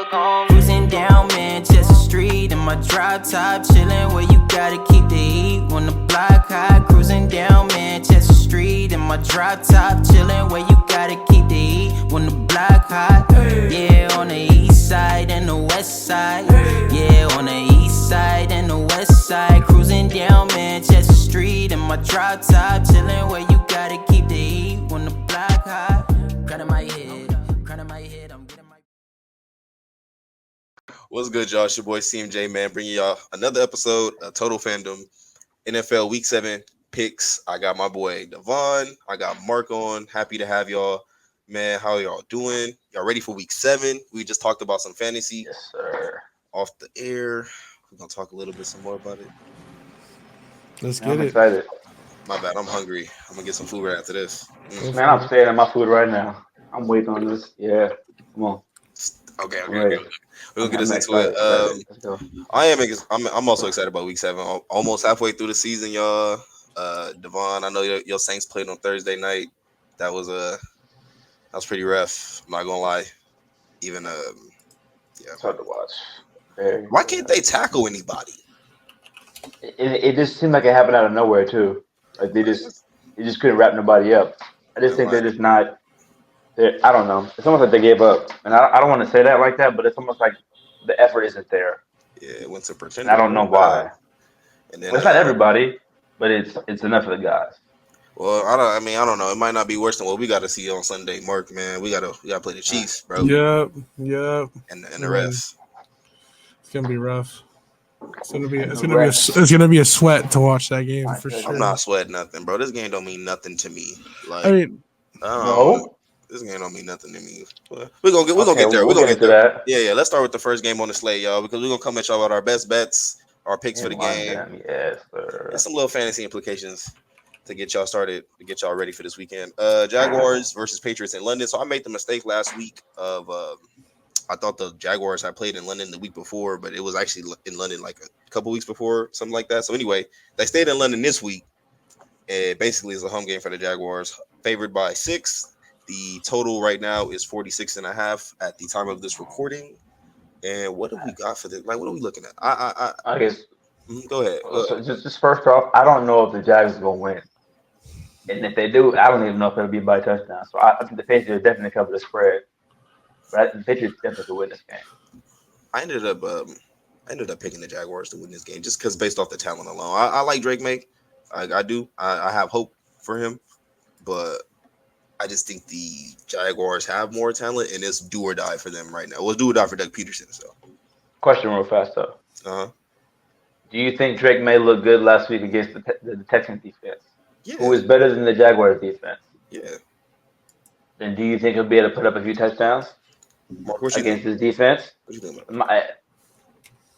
Cruising down Manchester Street in my drop top, chillin' where you gotta keep the heat when the block hot. Cruising down Manchester Street in my drop top, chillin' where you gotta keep the heat when the block hot. Yeah, on the east side and the west side. Yeah, on the east side and the west side. Cruising down Manchester Street in my drop top, chillin' where you gotta keep the heat when the block hot. Crown my head, I'm getting my. What's good, y'all? It's your boy CMJ, man, bringing y'all another episode of Total Fandom NFL Week 7 picks. I got my boy Devaughn. I got Marc on. Happy to have y'all, man. How y'all doing? Y'all ready for Week 7? We just talked about some fantasy. Yes, sir. Off the air. We're gonna talk a little bit some more about it. Let's get I'm it. excited. My bad. I'm hungry. I'm gonna get some food right after this. Man, I'm staring at my food right now. I'm waiting on this. Yeah, come on. Okay. Right. We're gonna get us into excited. it. Let's go. I'm also excited about Week 7. Almost halfway through the season, y'all. Devaughn, I know your Saints played on Thursday night. That was pretty rough. I'm not gonna lie. Even yeah. It's hard to watch. Why can't they tackle anybody? It just seemed like it happened out of nowhere too. Like they just couldn't wrap nobody up. I just think they're just not. I don't know. It's almost like they gave up, and I don't want to say that like that, but it's almost like the effort isn't there. Yeah, it went to pretend. I don't know why. And then Well, it's not everybody, but it's enough of the guys. Well, I don't know. It might not be worse than what we got to see on Sunday, Marc. Man, we gotta play the Chiefs, bro. Yep. And the refs. It's gonna be rough. It's gonna be a sweat to watch that game for sure. I'm not sweating nothing, bro. This game don't mean nothing to me. Like, I mean, no. This game don't mean nothing to me. We're gonna get there. We're gonna get there. That. Yeah. Let's start with the first game on the slate, y'all, because we're gonna come at y'all with our best bets, our picks for the game. Yes, sir. And some little fantasy implications to get y'all started, to get y'all ready for this weekend. Jaguars versus Patriots in London. So I made the mistake last week of I thought the Jaguars had played in London the week before, but it was actually in London like a couple weeks before, something like that. So anyway, they stayed in London this week. And basically it's a home game for the Jaguars, favored by 6. The total right now is 46.5 at the time of this recording. And what have we got for this? Like, what are we looking at? I guess. Go ahead. So just first off, I don't know if the Jags are gonna win, and if they do, I don't even know if it'll be by touchdown. So I think the Patriots definitely cover the spread, but I think the Patriots definitely win this game. I ended up picking the Jaguars to win this game just because based off the talent alone. I like Drake May. I do. I have hope for him, but I just think the Jaguars have more talent, and it's do or die for them right now. Well, it's do or die for Doug Peterson. So, question real fast though. Uh-huh. Do you think Drake May looked good last week against the Texans defense, yeah. who is better than the Jaguars defense? Yeah. Then do you think he'll be able to put up a few touchdowns against his defense? What you think?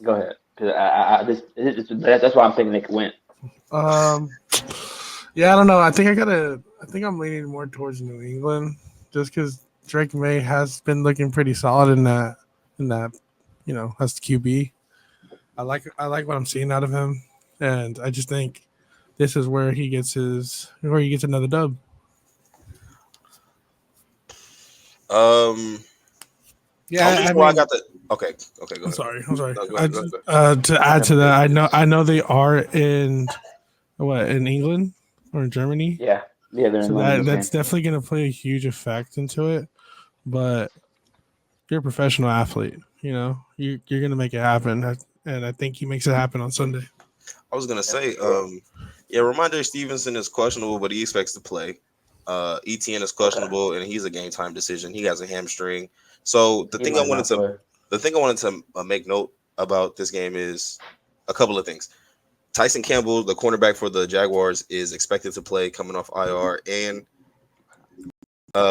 Go ahead. That's why I'm thinking they could win. Yeah, I don't know. I think I'm leaning more towards New England just because Drake May has been looking pretty solid in that as the QB. I like what I'm seeing out of him, and I just think this is where he gets another dub. Yeah, I got the okay. Go ahead. I'm sorry. No, go ahead. To add to that, I know they are in England or in Germany. Yeah, they're so that's definitely going to play a huge effect into it. But you're a professional athlete, you're going to make it happen, and I think he makes it happen on Sunday. I was going to say, Ramondre Stevenson is questionable, but he expects to play. ETN is questionable, and he's a game time decision. He has a hamstring. So the thing I wanted to make note about this game is a couple of things. Tyson Campbell, the cornerback for the Jaguars, is expected to play coming off IR, and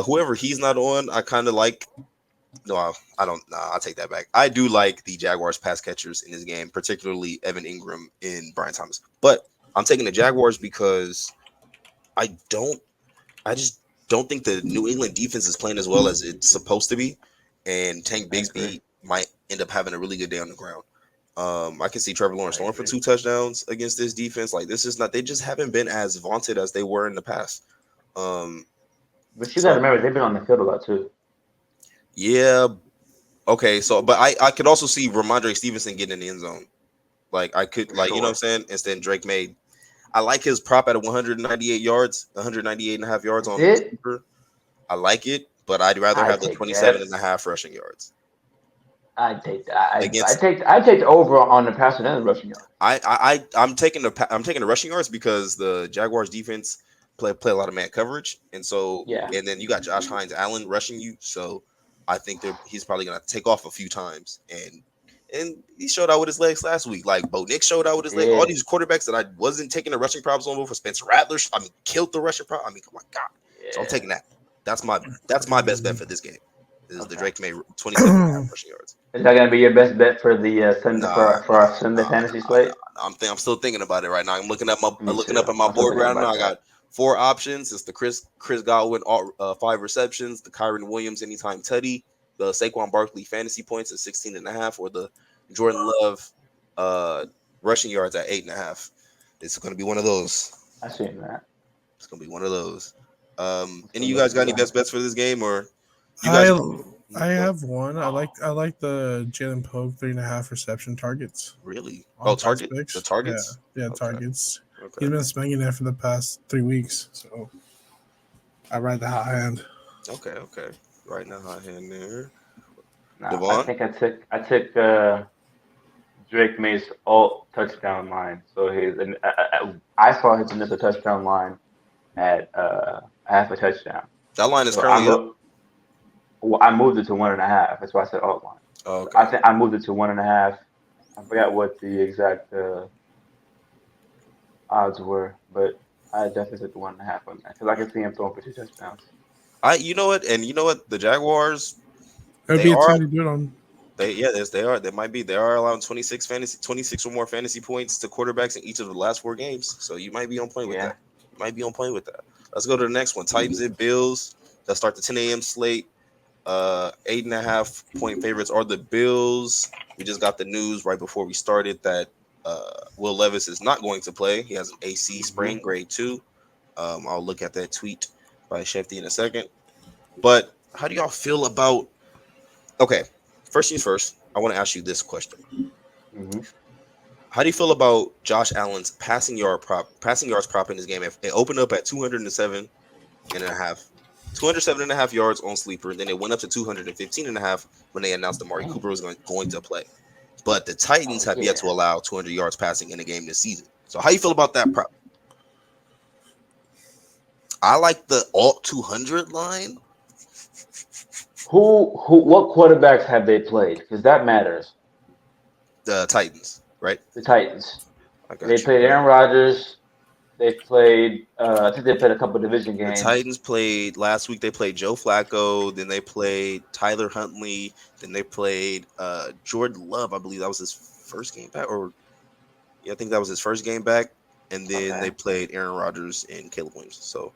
whoever he's not on, I kind of like. No, I don't. Nah, I'll take that back. I do like the Jaguars pass catchers in this game, particularly Evan Ingram and Brian Thomas. But I'm taking the Jaguars because I just don't think the New England defense is playing as well as it's supposed to be, and Tank Bigsby might end up having a really good day on the ground. I can see Trevor Lawrence throwing for 2 touchdowns against this defense. Like, this is not. They just haven't been as vaunted as they were in the past. But you got to remember, they've been on the field a lot too. Yeah, Okay, so but I could also see Ramondre Stevenson getting in the end zone. Like I could like you know what I'm saying. Instead, Drake May. I like his prop at 198 yards, 198 and a half yards That's on it. sleeper. I like it, but I'd rather I have the take 27 that. and a half rushing yards. I take that. Against I take the over on the passing and the rushing yards. I'm taking the rushing yards because the Jaguars defense play a lot of man coverage, and so Yeah. and then you got Josh Hines Allen rushing you, so I think he's probably gonna take off a few times, and he showed out with his legs last week. Like Bo Nix showed out with his legs. All these quarterbacks that I wasn't taking the rushing props on before, Spencer Rattler, I mean, killed the rushing prop. I mean, come on, God. Yeah. So I'm taking that. That's my best bet for this game. Is the Drake May 27 and a half rushing yards. Is that gonna be your best bet for the for our Sunday Nah, fantasy slate? I'm still thinking about it right now. I'm looking up Me too. my I'm still board thinking right now. about I that. got 4 options. It's the Chris Godwin 5 receptions, the Kyron Williams anytime tutty, the Saquon Barkley fantasy points at 16 and a half, or the Jordan Love rushing yards at 8.5. It's gonna be one of those. I seen that. It's gonna be one of those. Any of you guys got any best bets for this game, or you I guys? have one. I like the Jalen Pogue 3.5 reception targets. Really? On Target Picks. the targets. Yeah, Okay. targets. Okay. He's been swinging there for the past 3 weeks, so I ride the hot hand. Okay. Right now, hot hand there. Nah, Devaughn? I think I took Drake May's alt touchdown line. So I saw his initial touchdown line at half a touchdown. That line is So currently up. I moved it to 1.5. That's why I said alt line. Oh, So I okay. think I moved it to 1.5. I forgot what the exact odds were, but I definitely took the 1.5 on that because I can see him throwing for 2 touchdowns. You know what? And you know what? The Jaguars, It would they be a are. team to do it on. They are. They are allowing 26 or more fantasy points to quarterbacks in each of the last 4 games. So you might be on point with that. You might be on point with that. Let's go to the next one. Titans at Bills. Let's start the 10 a.m. slate. 8.5 point favorites are the Bills. We just got the news right before we started that Will Levis is not going to play. He has an AC sprain, grade 2. I'll look at that tweet by Shefty in a second. But how do y'all feel about? Okay, first things first. I want to ask you this question. Mm-hmm. How do you feel about Josh Allen's passing yards prop in this game? If it opened up at 207 and a half. 207.5 yards on sleeper, and then it went up to 215.5 when they announced that Amari Cooper was going to play. But the Titans have yet to allow 200 yards passing in a game this season. So how you feel about that prop? I like the alt 200 line. What quarterbacks have they played? Because that matters. The Titans, right? The Titans. They played Aaron Rodgers. They played. I think they played a couple division games. The Titans played last week. They played Joe Flacco. Then they played Tyler Huntley. Then they played Jordan Love. I believe that was his first game back. I think that was his first game back. And then they played Aaron Rodgers and Caleb Williams. So,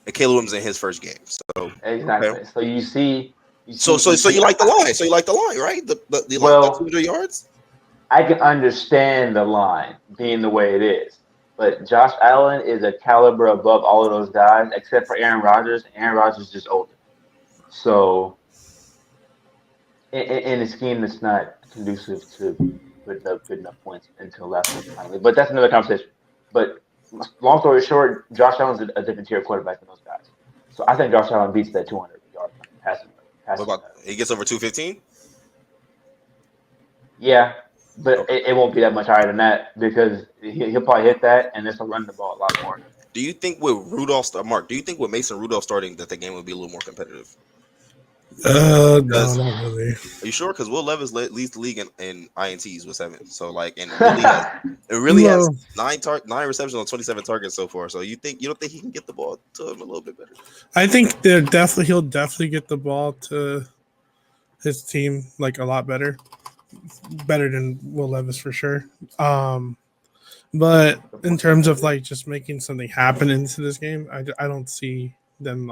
and Caleb Williams in his first game. So exactly. Okay. So you see. So you like the line. So you like the line, right? The 200 yards. I can understand the line being the way it is. But Josh Allen is a caliber above all of those guys, except for Aaron Rodgers. Aaron Rodgers is just older. So, in a scheme that's not conducive to putting up good enough points until last week, finally. But that's another conversation. But long story short, Josh Allen's a different tier quarterback than those guys. So I think Josh Allen beats that 200-yard passing. What about he gets over 215? Yeah. But it won't be that much higher than that because he'll probably hit that and this will run the ball a lot more. Do you think with Mark? Do you think with Mason Rudolph starting that the game would be a little more competitive? No, not really. Are you sure? Because Will Levis leads the league in INTs with 7. So and it really has 9 receptions on 27 targets so far. So you don't think he can get the ball to him a little bit better? I think he'll definitely get the ball to his team a lot better than Will Levis for sure. But in terms of just making something happen into this game, I don't see them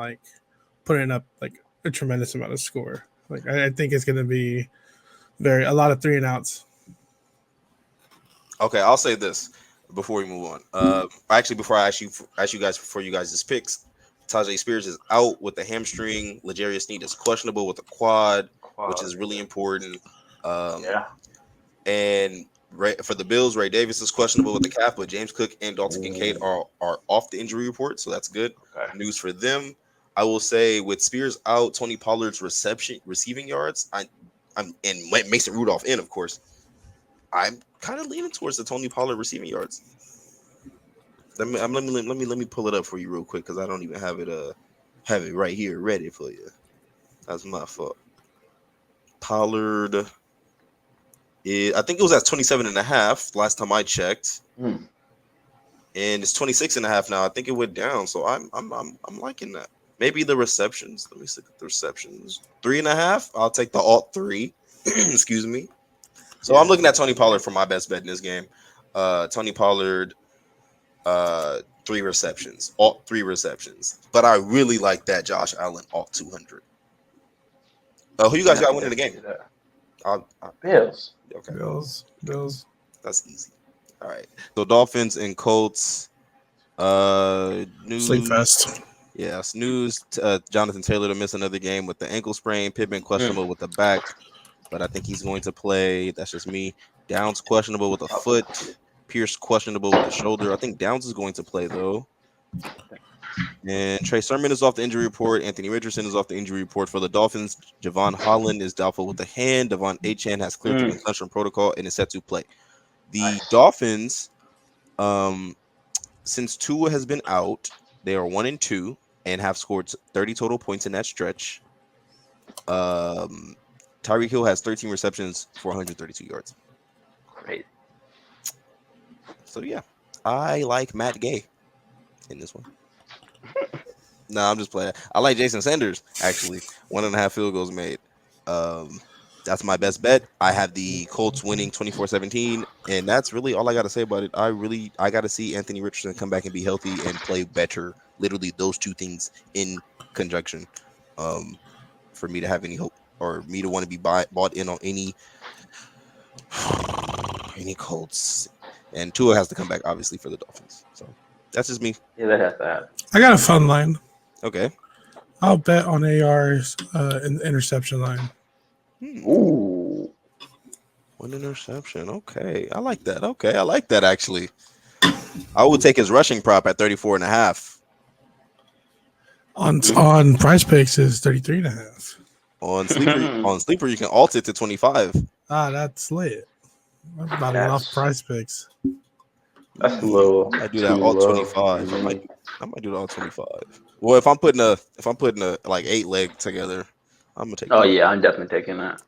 putting up a tremendous amount of score. I think it's going to be a lot of 3 and outs. Okay, I'll say this before we move on. Actually, before I ask you guys' picks, Tajay Spears is out with a hamstring. L'Jarius Sneed is questionable with a quad. which is really important. Yeah. And for the Bills, Ray Davis is questionable with the calf, but James Cook and Dalton Kincaid are off the injury report, so that's good news for them. I will say with Spears out, Tony Pollard's receiving yards, and Mason Rudolph in, of course. I'm kind of leaning towards the Tony Pollard receiving yards. Let me pull it up for you real quick because I don't even have it right here ready for you. That's my fault. Pollard I think it was at 27.5 last time I checked. And it's 26.5 now. I think it went down. So I'm liking that. Maybe the receptions. Let me see the receptions. 3.5. I'll take the alt 3. Excuse me. So I'm looking at Tony Pollard for my best bet in this game. Tony Pollard, 3 receptions. Alt 3 receptions. But I really like that Josh Allen alt 200. Who you guys got winning the game? Bills. Okay. Bills. That's easy. All right. So Dolphins and Colts. News. Sleep fest. Yes. News. Jonathan Taylor to miss another game with the ankle sprain. Pittman questionable with the back, but I think he's going to play. That's just me. Downs questionable with the foot. Pierce questionable with the shoulder. I think Downs is going to play though. And Trey Sermon is off the injury report. Anthony Richardson is off the injury report for the Dolphins. Javon Holland is doubtful with the hand. Devon Achane has cleared the concussion protocol and is set to play. The Dolphins, since Tua has been out, they are 1-2 and have scored 30 total points in that stretch. Tyreek Hill has 13 receptions for 132 yards. Great. So yeah, I like Matt Gay in this one. No, I'm just playing. I like Jason Sanders, actually. 1.5 field goals made. That's my best bet. I have the Colts winning 24-17, and that's really all I got to say about it. I got to see Anthony Richardson come back and be healthy and play better. Literally those two things in conjunction for me to have any hope or me to want to be bought in on any Colts. And Tua has to come back, obviously, for the Dolphins. So that's just me. Yeah, that has to happen. I got a fun line. Okay. I'll bet on AR's interception line. Ooh. 1 interception. Okay. I like that. Okay. I like that, actually. I would take his rushing prop at 34.5. On Price Picks is 33.5. On Sleeper, you can alt it to 25. That's lit. I'm about to get off Price Picks. That's a little. I do that alt 25. I might do that alt 25. Well, if I'm putting a like 8-leg together, I'm gonna take. Oh yeah, I'm definitely taking that.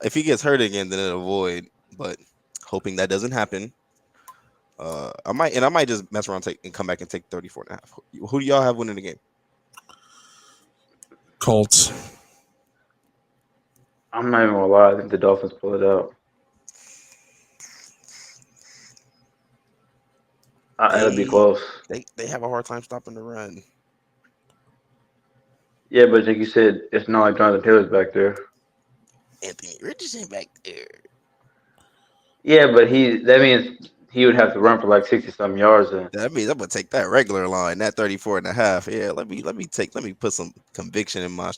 If he gets hurt again, then it'll avoid. But hoping that doesn't happen. I might just mess around and come back and take 34.5. Who do y'all have winning the game? Colts. I'm not even gonna lie. I think the Dolphins pull it out. It'll be close. They have a hard time stopping the run. Yeah, but like you said, it's not like Jonathan Taylor's back there. Anthony Richardson back there. Yeah, but that means he would have to run for like 60-something yards. That means I'm gonna take that regular line, that 34.5. Yeah, let me put some conviction in my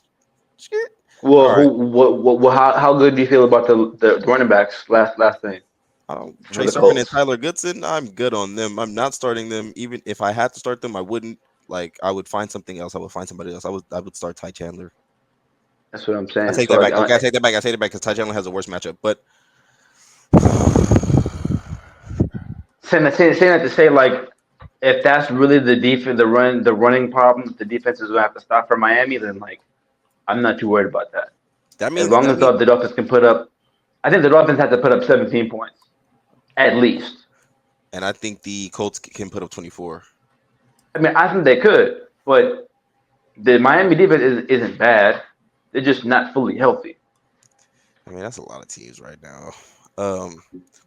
shit. Well, how good do you feel about the running backs? Last thing. Trey Sermon and Tyler Goodson, I'm good on them. I'm not starting them. Even if I had to start them, I wouldn't. Like, I would find something else. I would find somebody else. I would start Ty Chandler. That's what I'm saying. I take that back. Okay, I take that back because Ty Chandler has a worse matchup. But saying that to say, like, if that's really the defense, the running problem, the defense is gonna have to stop for Miami. Then, like, I'm not too worried about that. That means as long as the Dolphins can put up, I think the Dolphins have to put up 17 points at least. And I think the Colts can put up 24. I mean, I think they could, but the Miami defense isn't bad. They're just not fully healthy. I mean, that's a lot of teams right now.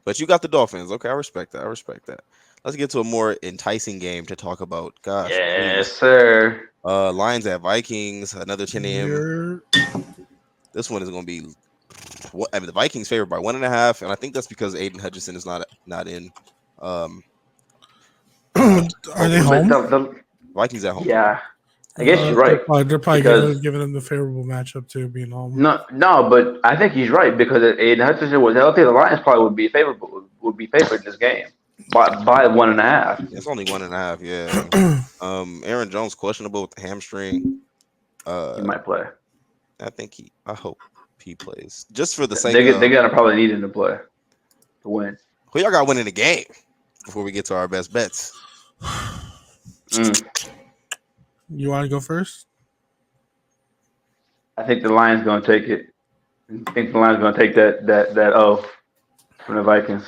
But you got the Dolphins. Okay, I respect that. Let's get to a more enticing game to talk about. Gosh. Yes, sir. Lions at Vikings, another 10 a.m. This one is going to be the Vikings favored by 1.5, and I think that's because Aiden Hutchinson is not in. Are they home? Vikings at home. Yeah. I guess you're right. They're probably giving them the favorable matchup too, being home. No, but I think he's right because if Hutchinson was healthy, the Lions probably would be favored in this game by 1.5. It's only 1.5. Yeah. Aaron Jones questionable with the hamstring. He might play. I hope he plays just for the sake. They're gonna probably need him to play to win. Who y'all got winning the game before we get to our best bets? You want to go first? I think the Lions gonna take it. I think the Lions gonna take that O from the Vikings.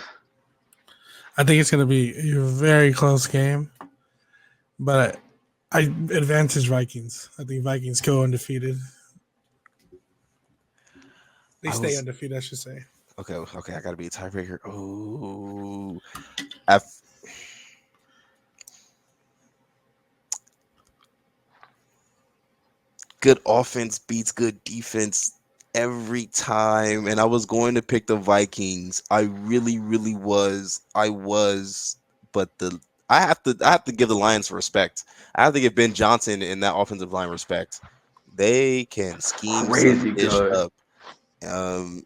I think it's gonna be a very close game, but I advantage Vikings. I think Vikings go undefeated. They stay undefeated, I should say. Okay. I gotta be a tiebreaker. Oh, good offense beats good defense every time, and I was going to pick the Vikings. I really was. But I have to give the Lions respect. I have to give Ben Johnson and that offensive line respect. They can scheme crazy good up. And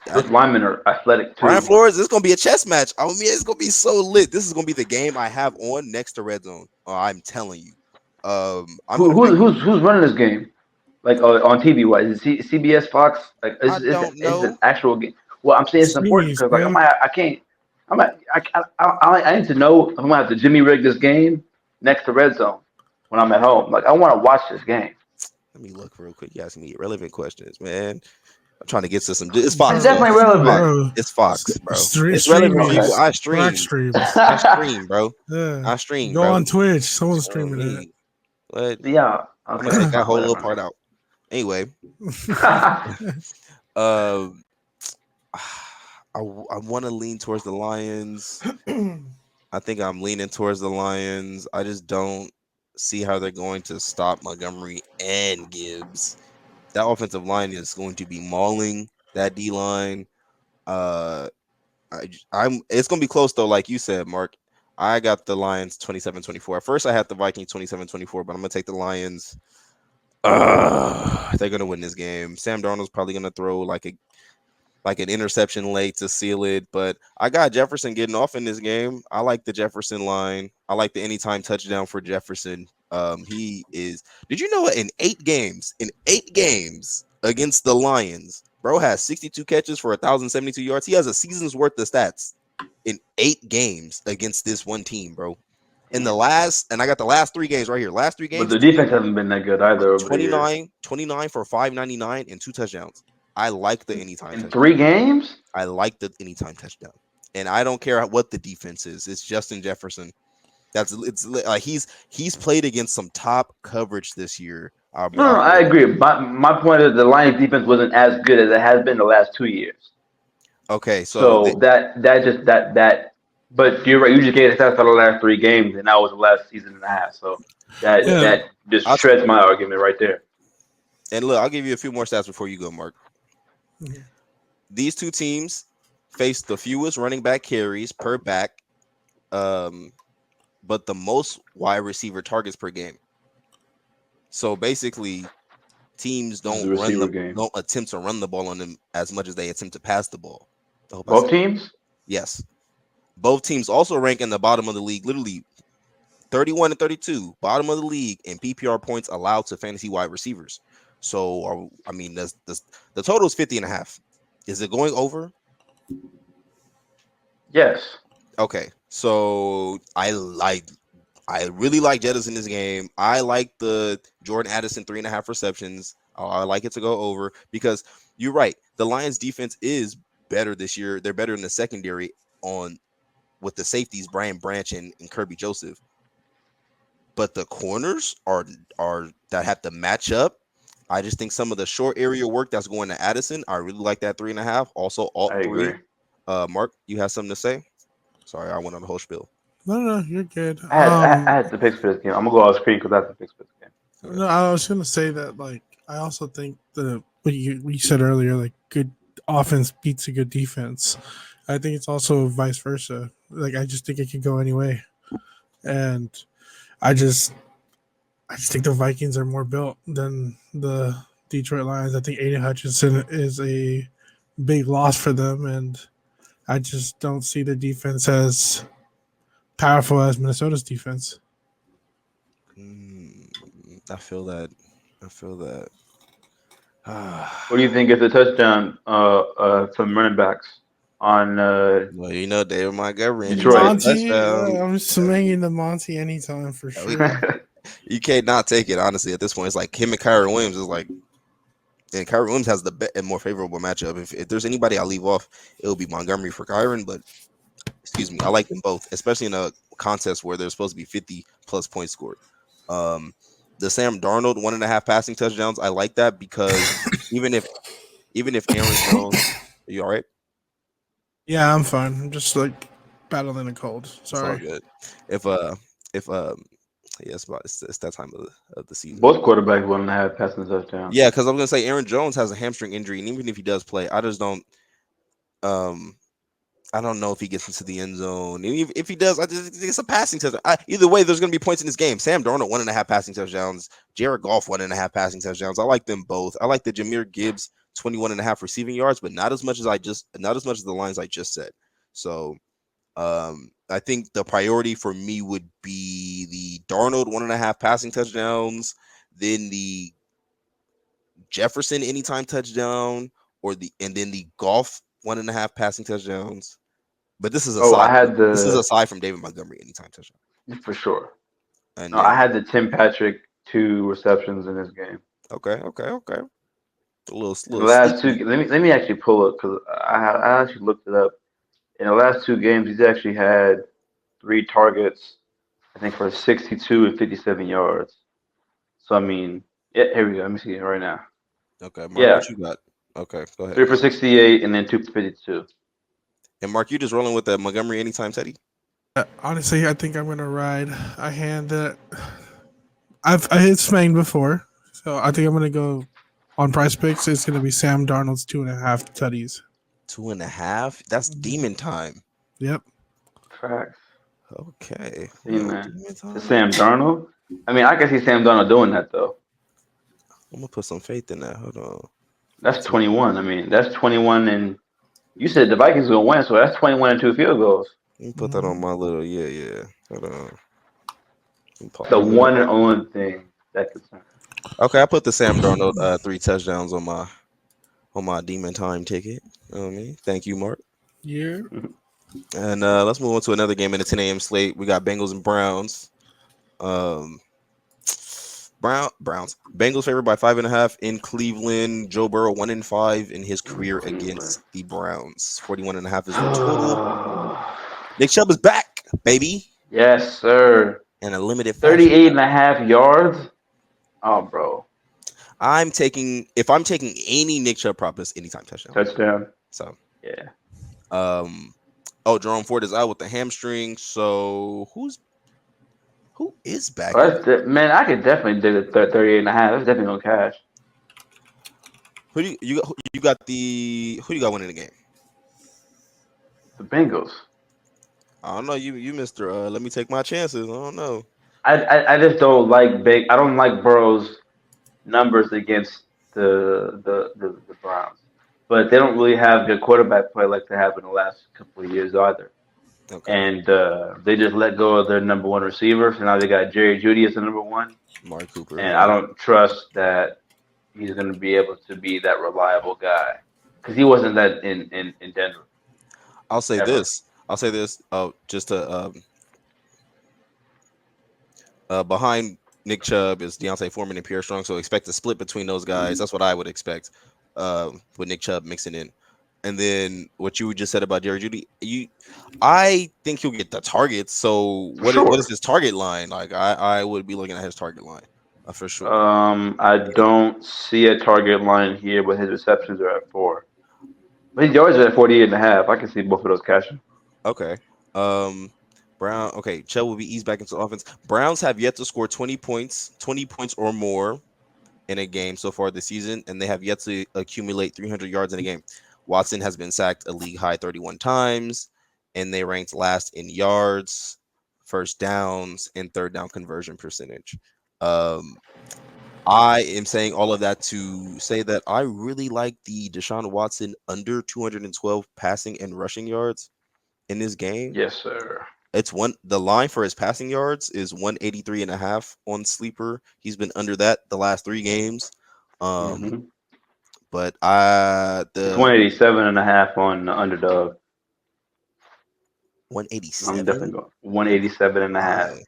those linemen are athletic too. Brian Flores, this is gonna be a chess match. I mean, it's gonna be so lit. This is gonna be the game I have on next to Red Zone. I'm telling you. Who's running this game? Like on TV wise, is it CBS, Fox? Like I don't know. It's an actual game. Well, I'm saying it's important because like I need to know if I'm gonna have to Jimmy rig this game next to Red Zone when I'm at home. Like I want to watch this game. Let me look real quick. You asking me relevant questions, man. I'm trying to get to some. It's Fox. It's definitely relevant. It's Fox, bro. It's relevant. I stream. I stream, bro. Yeah. I stream. Go bro. on Twitch. Someone's streaming it. What? Yeah. Okay. I'm gonna take that whole little part out. Anyway, I want to lean towards the Lions. I think I'm leaning towards the Lions. I just don't see how they're going to stop Montgomery and Gibbs. That offensive line is going to be mauling that D line. It's going to be close though, like you said, Mark. I got the Lions 27-24. At first, I had the Vikings 27-24, but I'm going to take the Lions. They're going to win this game. Sam Darnold's probably going to throw like an interception late to seal it, but I got Jefferson getting off in this game. I like the Jefferson line. I like the anytime touchdown for Jefferson. He is. Did you know in 8 games against the Lions, bro has 62 catches for 1,072 yards. He has a season's worth of stats in 8 games against this one team, bro. In the last, and I got the last 3 games right here. Last 3 games, but the defense hasn't been that good either. 29 for 599 and 2 touchdowns. I like the anytime. In 3 games? I like the anytime touchdown, and I don't care what the defense is. It's Justin Jefferson. It's like he's played against some top coverage this year. No, I agree. My point is the Lions defense wasn't as good as it has been the last 2 years. Okay, so that. But you're right. You just gave the stats for the last 3 games, and that was the last season and a half. So that just shreds my argument right there. And look, I'll give you a few more stats before you go, Mark. Mm-hmm. These 2 teams face the fewest running back carries per back, but the most wide receiver targets per game. So basically, teams don't attempt to run the ball on them as much as they attempt to pass the ball. Both teams? Yes. Both teams also rank in the bottom of the league, literally 31 and 32, bottom of the league in PPR points allowed to fantasy wide receivers. So, the total is 50.5. Is it going over? Yes. Okay. So I really like Jettas in this game. I like the Jordan Addison 3.5 receptions. I like it to go over because you're right. The Lions defense is better this year. They're better in the secondary with the safeties, Brian Branch and Kirby Joseph. But the corners are that have to match up. I just think some of the short area work that's going to Addison, I really like that 3.5. Also, alt 3. Mark, you have something to say? Sorry, I went on the whole spiel. No, you're good. I had the picks for this game. I'm gonna go off screen because I have the picks for this game. No, I was gonna say that I also think what you said earlier, good offense beats a good defense. I think it's also vice versa. I just think it can go any way, and I I just think the Vikings are more built than the Detroit Lions. I think Aiden Hutchinson is a big loss for them, and I just don't see their defense as powerful as Minnesota's defense. I feel that. What do you think is the touchdown from running backs on Well, David Montgomery. Detroit? Monty, Touchdown. I'm swinging the Monty anytime for sure. You can't not take it, honestly, at this point. It's like him and Kyron Williams is like, and Kyron Williams has the more favorable matchup. If there's anybody I leave off, it'll be Montgomery for Kyron, but excuse me, I like them both, especially in a contest where there's supposed to be 50 plus points scored. The Sam Darnold 1.5 passing touchdowns, I like that because even if Aaron Jones, are you all right? Yeah, I'm fine. I'm just like battling a cold. Sorry. It's all good. Yeah, it's that time of the season. Both quarterbacks 1.5 passing touchdowns. Yeah, because I'm gonna say Aaron Jones has a hamstring injury, and even if he does play, I just don't. I don't know if he gets into the end zone. And if he does, it's a passing touchdown. Either way, there's going to be points in this game. Sam Darnold 1.5 passing touchdowns. Jared Goff 1.5 passing touchdowns. I like them both. I like the Jahmyr Gibbs 21.5 receiving yards, but not as much as the lines I just said. So, I think the priority for me would be the Darnold 1.5 passing touchdowns, then the Jefferson anytime touchdown, and then the Goff 1.5 passing touchdowns. But this is aside. This is aside from David Montgomery anytime touchdown for sure. And I had the Tim Patrick 2 receptions in this game. Okay. A little the last two. Let me actually pull it because I actually looked it up. In the last 2 games, he's actually had 3 targets, I think, for 62 and 57 yards. So I mean, yeah, here we go. Let me see it right now. Okay, Mark, what you got? Okay, go ahead. 3 for 68 and then 2 for 52. And Mark, you just rolling with the Montgomery anytime Teddy? Honestly, I think I'm gonna ride a hand that I hit Smang before, so I think I'm gonna go on Price Picks. It's gonna be Sam Darnold's 2.5 tutties. 2.5? That's demon time. Yep. Facts. Okay. See, man. Sam Darnold. I mean, I can see Sam Darnold doing that though. I'm gonna put some faith in that. Hold on. That's 21. I mean, that's 21 and. You said the Vikings gonna win, so that's 21 and 2 field goals. Let me put that on my little Hold on. The one and only thing that could. Okay, I put the Sam Darnold 3 touchdowns on my demon time ticket. You know what I mean? Thank you, Mark. Yeah. And let's move on to another game in the 10 a.m. slate. We got Bengals and Browns. Browns. Bengals favored by 5.5 in Cleveland. Joe Burrow 1-5 in his career against the Browns. 41.5 is the total. Nick Chubb is back, baby. Yes, sir. And a limited 38.5 yards. Oh, bro. If I'm taking any Nick Chubb prop, it's anytime touchdown. Touchdown. So yeah. Jerome Ford is out with the hamstring. So who is back? Man, I could definitely do the 38.5. That's definitely no cash. Who do you got winning the game? The Bengals. I don't know. You Mr. Let me take my chances. I don't know. I just don't like I don't like Burrow's numbers against the Browns, but they don't really have good quarterback play like they have in the last couple of years either. Okay. And they just let go of their number 1 receiver, so now they got Jerry Jeudy as the number 1. Mark Cooper. And I don't trust that he's going to be able to be that reliable guy because he wasn't that in Denver. I'll say this. Just to behind Nick Chubb is Deontay Foreman and Pierre Strong, so expect a split between those guys. That's what I would expect with Nick Chubb mixing in. And then what you just said about Jerry Jeudy, I think he'll get the targets. So what is his target line? Like I would be looking at his target line for sure. I don't see a target line here, but his receptions are at 4. But his yards are at 48.5. I can see both of those cashing. Okay. Brown. Okay, Chubb will be eased back into offense. Browns have yet to score 20 points or more in a game so far this season, and they have yet to accumulate 300 yards in a game. Watson has been sacked a league high 31 times, and they ranked last in yards, first downs, and third down conversion percentage. I am saying all of that to say that I really like the Deshaun Watson under 212 passing and rushing yards in this game. Yes, sir. The line for his passing yards is 183.5 on Sleeper. He's been under that the last 3 games. But it's 187.5 on the underdog. 187. I'm definitely going 187.5.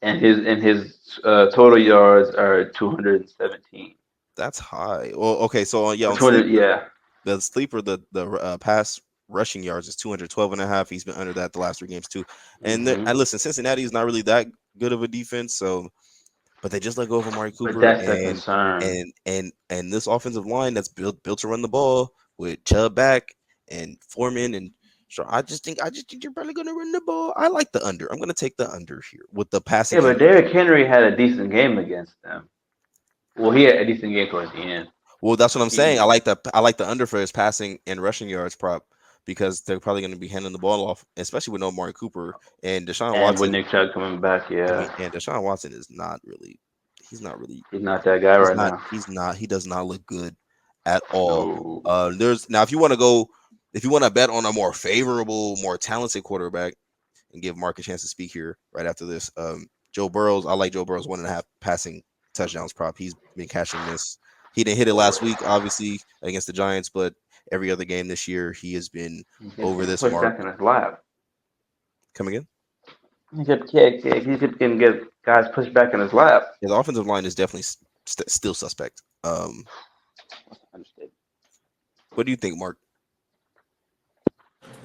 And his total yards are 217. That's high. Well, okay, so on Sleeper, the Sleeper, the pass rushing yards is 212.5. He's been under that the last 3 games too. And listen, Cincinnati is not really that good of a defense, so but they just let go of Amari Cooper. But that's the concern. And this offensive line that's built to run the ball with Chubb back and Foreman and so I just think you're probably gonna run the ball. I like the under. I'm gonna take the under here with the passing. Yeah, but Derrick Henry had a decent game against them. Well, he had a decent game towards the end. Well, that's what I'm saying. I like the under for his passing and rushing yards prop because they're probably going to be handing the ball off, especially with no Amari Cooper and Deshaun Watson. With Nick Chubb coming back, yeah. And Deshaun Watson is not really. He's not that guy now. He's not. He does not look good at all. No. If you want to bet on a more favorable, more talented quarterback, and give Marc a chance to speak here right after this. Joe Burrows. I like Joe Burrows 1.5 passing touchdowns prop. He's been cashing this. He didn't hit it last week, obviously, against the Giants, but every other game this year, he has been over this mark. Back in his lap. Come again? He kept getting guys pushed back in his lap. His offensive line is definitely still suspect. Understood. What do you think, Marc?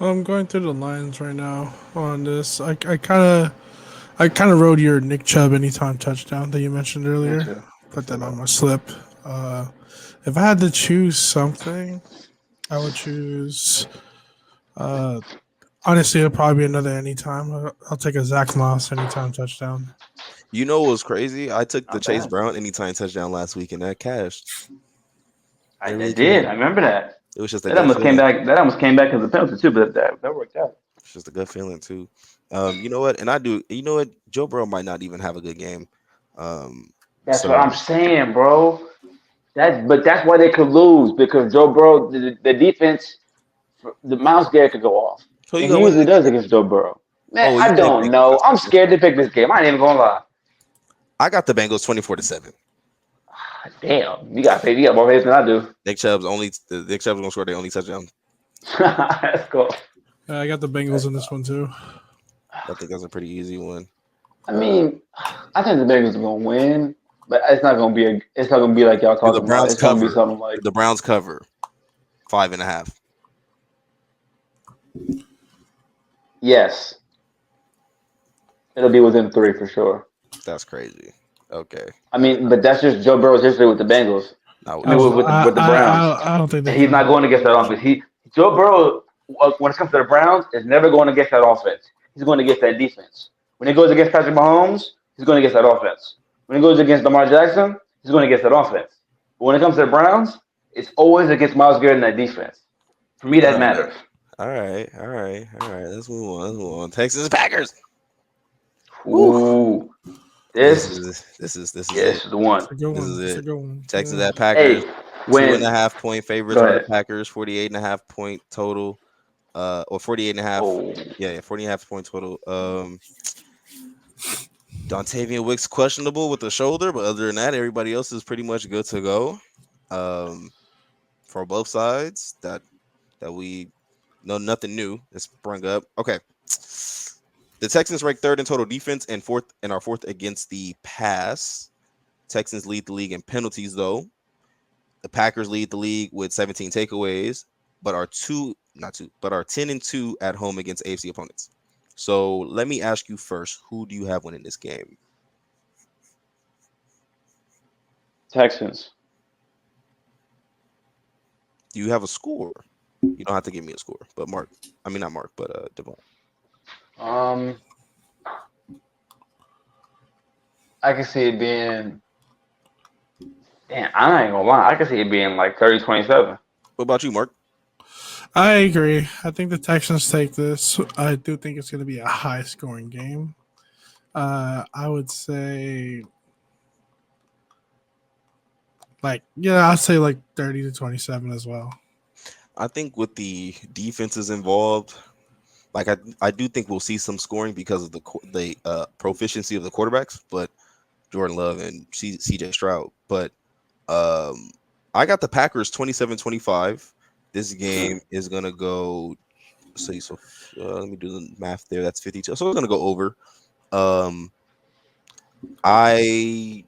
I'm going through the lines right now on this. I kind of rode your Nick Chubb anytime touchdown that you mentioned earlier. Put that on my slip. If I had to choose something, I would choose. Honestly, it'll probably be another anytime. I'll take a Zach Moss anytime touchdown. You know what was crazy? I took the Chase Brown anytime touchdown last week, and that cashed. I did. I remember that. It was just that almost came back. That almost came back as a penalty too, but that worked out. It's just a good feeling too. You know what? And I do. You know what? Joe Burrow might not even have a good game. That's what I'm saying, bro. But that's why they could lose because Joe Burrow, the defense, the Miles Garrett could go off. So he usually does against Joe Burrow. Man, I don't know. I'm scared to pick this game. I ain't even gonna lie. I got the Bengals 24-7. Damn, you got more faith than I do. Nick Chubb's gonna score their only touchdown. That's cool. I got the Bengals in this one too. I think that's a pretty easy one. I mean, I think the Bengals are gonna win, but it's not gonna be like y'all talking about. It's gonna be something like the Browns cover 5.5. Yes, it'll be within 3 for sure. That's crazy. Okay. I mean, but that's just Joe Burrow's history with the Bengals. With the Browns. I don't think he's not going against that offense. Joe Burrow, when it comes to the Browns, is never going against that offense. He's going against that defense. When he goes against Patrick Mahomes, he's going against that offense. When he goes against Lamar Jackson, he's going against that offense. But when it comes to the Browns, it's always against Myles Garrett and that defense. For me, that matters. All right. Let's move on. Texans Packers. Ooh. This is the one. This is it. Texans at Packers. 2.5 point favorites for the Packers. 48.5 point total. Or 48.5. Oh. Yeah, 48.5 point total. Dontavian Wicks questionable with the shoulder, but other than that, everybody else is pretty much good to go. For both sides, that we know nothing new is sprung up. Okay. The Texans rank 3rd in total defense and are 4th against the pass. Texans lead the league in penalties, though. The Packers lead the league with 17 takeaways, but are 10-2 at home against AFC opponents. So let me ask you first, who do you have winning this game? Texans. Do you have a score? You don't have to give me a score, but not Marc, but Devaughn. I can see it being. Damn, I ain't gonna lie. I can see it being like 30-27. What about you, Marc? I agree. I think the Texans take this. I do think it's going to be a high-scoring game. I would say I'd say like 30 to 27 as well. I think with the defenses involved, like I do think we'll see some scoring because of the proficiency of the quarterbacks, but Jordan Love and CJ Stroud. But I got the Packers 27-25. This game is gonna go. Let me do the math there. That's 52. So we're gonna go over. I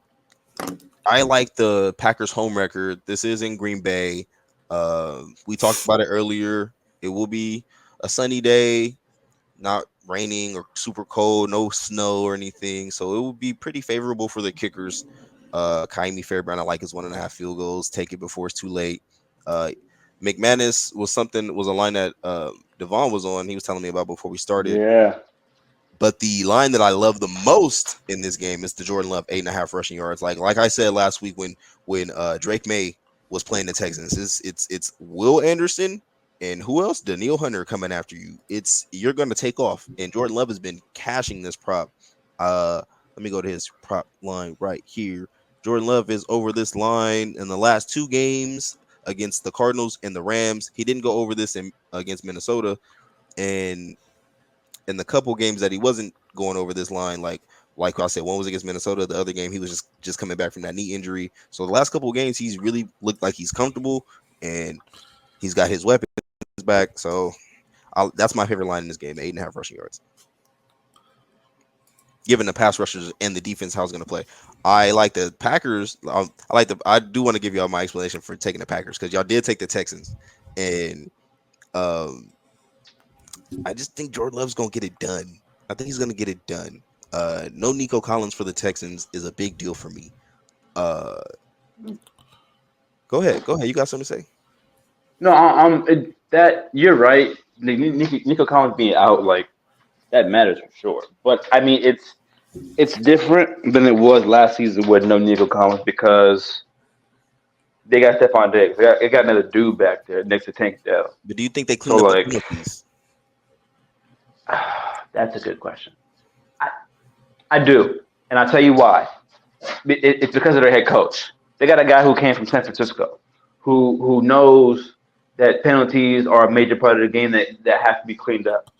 like the Packers home record. This is in Green Bay. We talked about it earlier. It will be a sunny day, not raining or super cold, no snow or anything. So it will be pretty favorable for the kickers. Kaimi Fairbairn, I like his 1.5 field goals. Take it before it's too late. McManus was a line that Devaughn was on. He was telling me about before we started. Yeah. But the line that I love the most in this game is the Jordan Love 8.5 rushing yards. Like I said last week when Drake May was playing the Texans, it's Will Anderson and who else? Daniil Hunter coming after you. You're going to take off. And Jordan Love has been cashing this prop. Let me go to his prop line right here. Jordan Love is over this line in the last 2 games against the Cardinals and the Rams. He didn't go over this against Minnesota, and in the couple games that he wasn't going over this line, like I said, one was against Minnesota. The other game, he was just coming back from that knee injury. So the last couple of games, he's really looked like he's comfortable, and he's got his weapons back. So that's my favorite line in this game, 8.5 rushing yards. Given the pass rushers and the defense, how it's going to play, I like the Packers. I do want to give y'all my explanation for taking the Packers because y'all did take the Texans, and I just think Jordan Love's going to get it done. I think he's going to get it done. No Nico Collins for the Texans is a big deal for me. Go ahead. You got something to say? No, that you're right. Nico Collins being out, like that matters for sure. But I mean, it's different than it was last season with no Nico Collins because they got Stephon Diggs. They got another dude back there next to Tank Dell. But do you think they clean up the penalties? That's a good question. I do, and I'll tell you why. It's because of their head coach. They got a guy who came from San Francisco, who knows that penalties are a major part of the game that have to be cleaned up.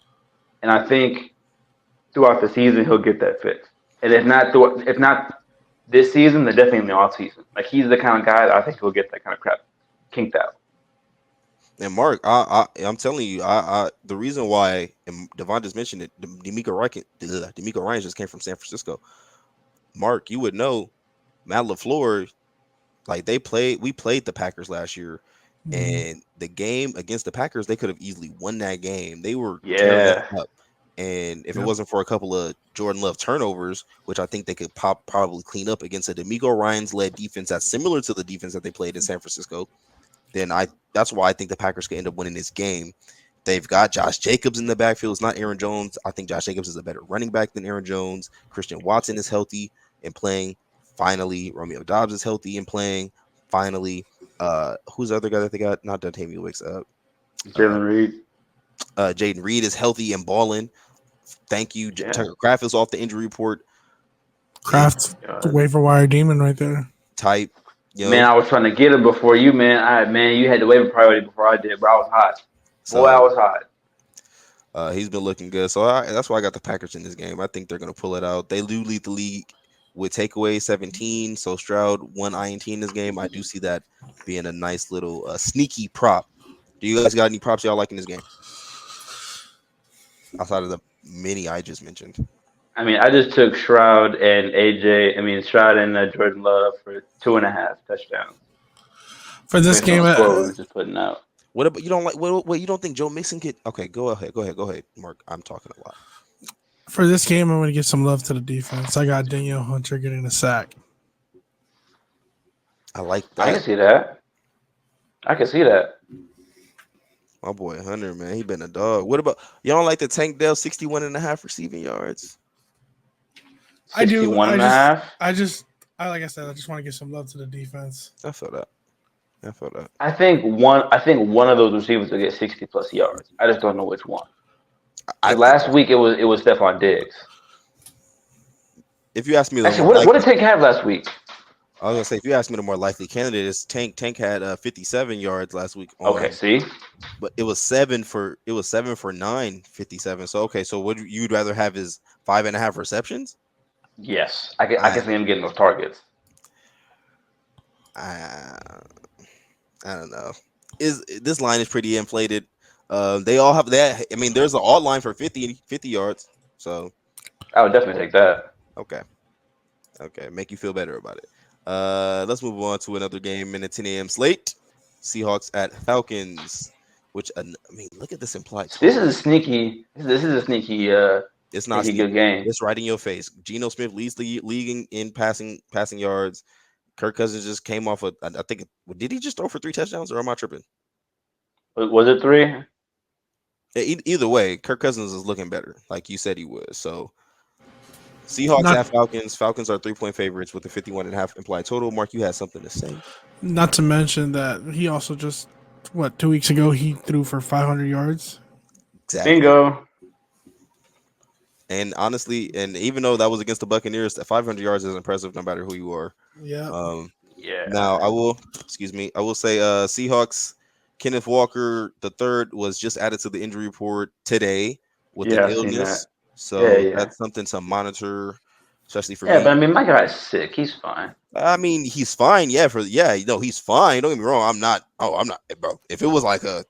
And I think throughout the season he'll get that fixed. And if not this season, then definitely in the off season. Like he's the kind of guy that I think he'll get that kind of crap kinked out. And Mark, I'm telling you, the reason why, and Devaughn just mentioned it, D'Amico Ryan just came from San Francisco. Mark, you would know, Matt LaFleur, like we played the Packers last year, and the game against the Packers, they could have easily won that game. They were tearing that up. And if it wasn't for a couple of Jordan Love turnovers, which I think they could probably clean up against a D'Amico Ryans led defense that's similar to the defense that they played in San Francisco, then that's why I think the Packers could end up winning this game. They've got Josh Jacobs in the backfield. It's not Aaron Jones. I think Josh Jacobs is a better running back than Aaron Jones. Christian Watson is healthy and playing. Finally, Romeo Doubs is healthy and playing. Finally, who's the other guy that they got? Not Dontayvion Wicks. Jalen Reed. Jaden Reed is healthy and balling. Thank you. Tucker Kraft is off the injury report. Kraft's the waiver wire demon right there. Type. Yo. Man, I was trying to get him before you, man. You had the waiver priority before I did, but I was hot. I was hot. He's been looking good. So that's why I got the Packers in this game. I think they're going to pull it out. They do lead the league with takeaway 17. So Stroud 1 INT in this game. I do see that being a nice little sneaky prop. Do you guys got any props y'all like in this game? Outside of the many I just mentioned. I mean, I just took Stroud and Stroud and Jordan Love for 2.5 touchdowns. For this game, just putting out. What about you don't like? What you don't think Joe Mixon could? Okay, go ahead, Mark. I'm talking a lot. For this game, I'm going to give some love to the defense. I got Daniel Hunter getting a sack. I like that. I can see that. My boy Hunter, man, he been a dog. What about y'all don't like the Tank Dell 61.5 receiving yards? I do. 61.5. Like I said, I just want to give some love to the defense. I feel that. I think one of those receivers will get 60+ yards. I just don't know which one. Last week it was Stephon Diggs. If you ask me, actually, what did Tank have last week? I was gonna say if you ask me the more likely candidate is Tank. Tank had 57 yards last week Okay, on, see? but it was 7 for 9, 57. So okay, so what you'd rather have is 5.5 receptions? Yes. I can see him getting those targets. I don't know. Is this line is pretty inflated? They all have that. I mean, there's an alt line for 50 yards. So I would definitely take that. okay, make you feel better about it. Let's move on to another game in the 10 a.m. slate. Seahawks at Falcons. Which I mean, look at this implied This total. is a sneaky. This is a sneaky. It's not Sneaky sneaky. good game. It's right in your face. Geno Smith leads the league in passing yards. Kirk Cousins just came off I think. Did he just throw for 3 touchdowns, or am I tripping? Was it 3? Either way, Kirk Cousins is looking better, like you said he would. So, Seahawks Not at Falcons. Falcons are 3-point favorites with a 51.5 implied total. Mark, you had something to say? not to mention that he also just 2 weeks ago he threw for 500 yards. Exactly. Bingo. And honestly, and even though that was against the Buccaneers, that 500 yards is impressive no matter who you are. Yeah. Yeah. Now I will say Seahawks. Kenneth Walker the third was just added to the injury report today with an Yeah, I've seen that. illness, so Yeah. that's something to monitor, especially for Yeah, me. but I mean, my guy's sick. He's fine. I mean, he's fine. He's fine. Don't get me wrong. I'm not, bro. If it was like a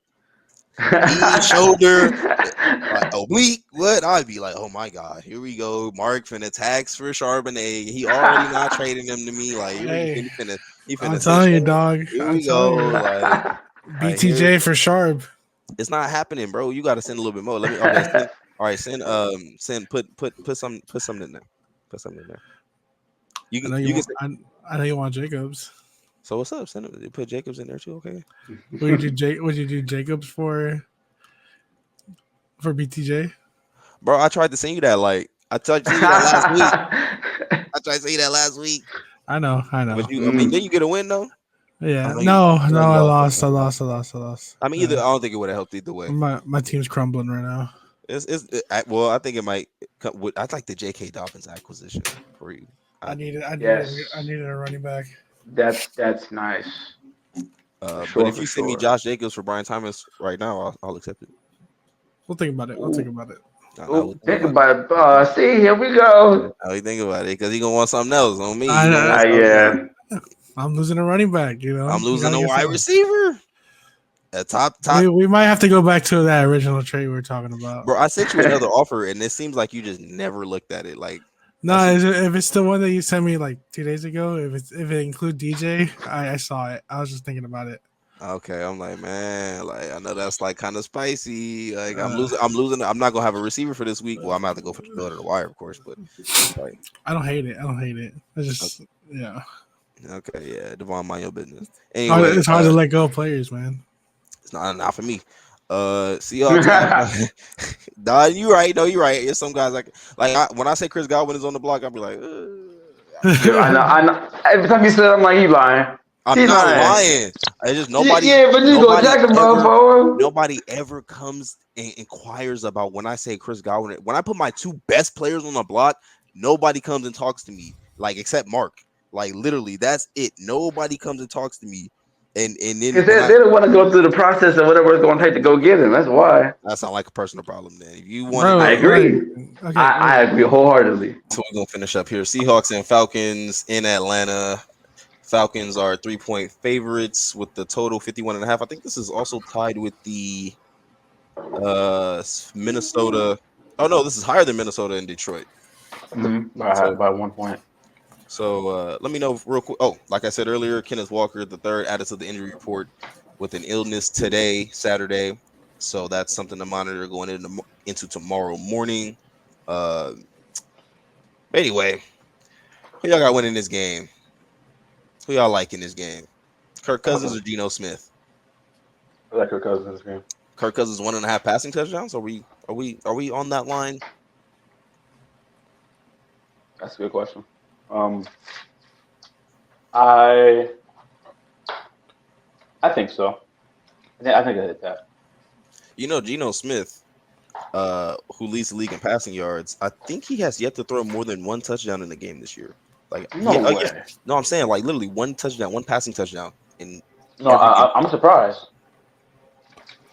knee, shoulder, like oblique, what? I'd be like, oh my god, here we go. Mark finna tax for Charbonnet. He already not trading him to me. Like, Hey, he finna I'm say, telling you, dog. here I'm we go. telling you. Like, BTJ for Sharp. it's not happening, bro. You got to send a little bit more. Put something in there. Put something in there. I know you want Jacobs. So what's up? Put Jacobs in there too. Okay. Would you do Jacobs for BTJ? Bro, I tried to send you that. Like, I tried to send you that last week. I know. But then you get a win though. Yeah. I I lost. I mean, I don't think it would have helped either way. My team's crumbling right now. I think it might. I'd like the J.K. Dobbins acquisition for you. I needed a running back. That's nice. But if you send me Josh Jacobs for Brian Thomas right now, I'll accept it. We'll think about it. Think about it. See, here we go. I'll think about it because he's gonna want something else on me. Yeah. I'm losing a running back. I'm losing a wide receiver. A top. We might have to go back to that original trade we were talking about. Bro, I sent you another offer, and it seems like you just never looked at it. Like, no, if it's the one that you sent me like 2 days ago, if it include DJ, I saw it. I was just thinking about it. Okay, I'm like, man, like I know that's like kind of spicy. Like I'm losing. I'm not gonna have a receiver for this week. Well, I'm gonna have to go for the middle of the wire, of course. But like, I don't hate it. I just yeah. Okay, yeah, Devaughn, mind your business. Anyway, it's hard to let go of players, man. It's not for me. Seahawks. Nah, you right. No, you're right. There's some guys when I say Chris Godwin is on the block, I'll be like, I know. Every time you say it, I'm like, he lying. I'm not lying. I just nobody. Yeah, but you go jack him up for him. Nobody ever comes and inquires about when I say Chris Godwin. When I put my 2 best players on the block, nobody comes and talks to me, like except Mark. Like literally, that's it. Nobody comes and talks to me, and then because they don't want to go through the process of whatever it's going to take to go get him. That's why. That sounds like a personal problem. Then, if you want, I agree. Okay, I agree wholeheartedly. So we're gonna finish up here. Seahawks and Falcons in Atlanta. Falcons are 3-point favorites with the total 51.5. I think this is also tied with the Minnesota. Oh no, this is higher than Minnesota and Detroit. By 1 point. So let me know real quick. Oh, like I said earlier, Kenneth Walker the third added to the injury report with an illness today, Saturday. So that's something to monitor going into tomorrow morning. Anyway, who y'all got winning this game? Who y'all like in this game? Kirk Cousins or Geno Smith? I like Kirk Cousins in this game. Kirk Cousins 1.5 passing touchdowns. Are we on that line? That's a good question. I think so. I think I hit that. You know, Geno Smith, who leads the league in passing yards, I think he has yet to throw more than 1 touchdown in the game this year. Like, No way. No, I'm saying like literally one touchdown, one passing touchdown in No, every game, I'm surprised.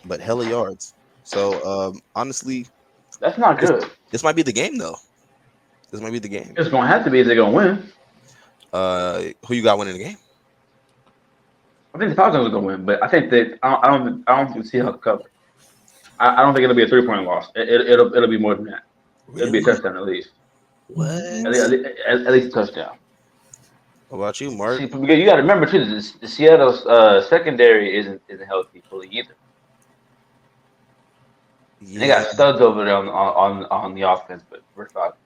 but hella yards. So honestly, That's not good. this might be the game though. This might be the game. It's gonna have to be if they're gonna win. Who you got winning the game? I think the Falcons are gonna win, but I think that I don't think the Seahawks cover. I don't think it'll be a 3-point loss. It'll be more than that. It'll be a touchdown at least. What? At least a touchdown. What about you, Mark? See, because you got to remember too, the Seattle's secondary isn't healthy fully either. Yeah. They got studs over there on the offense, but we're Falcons.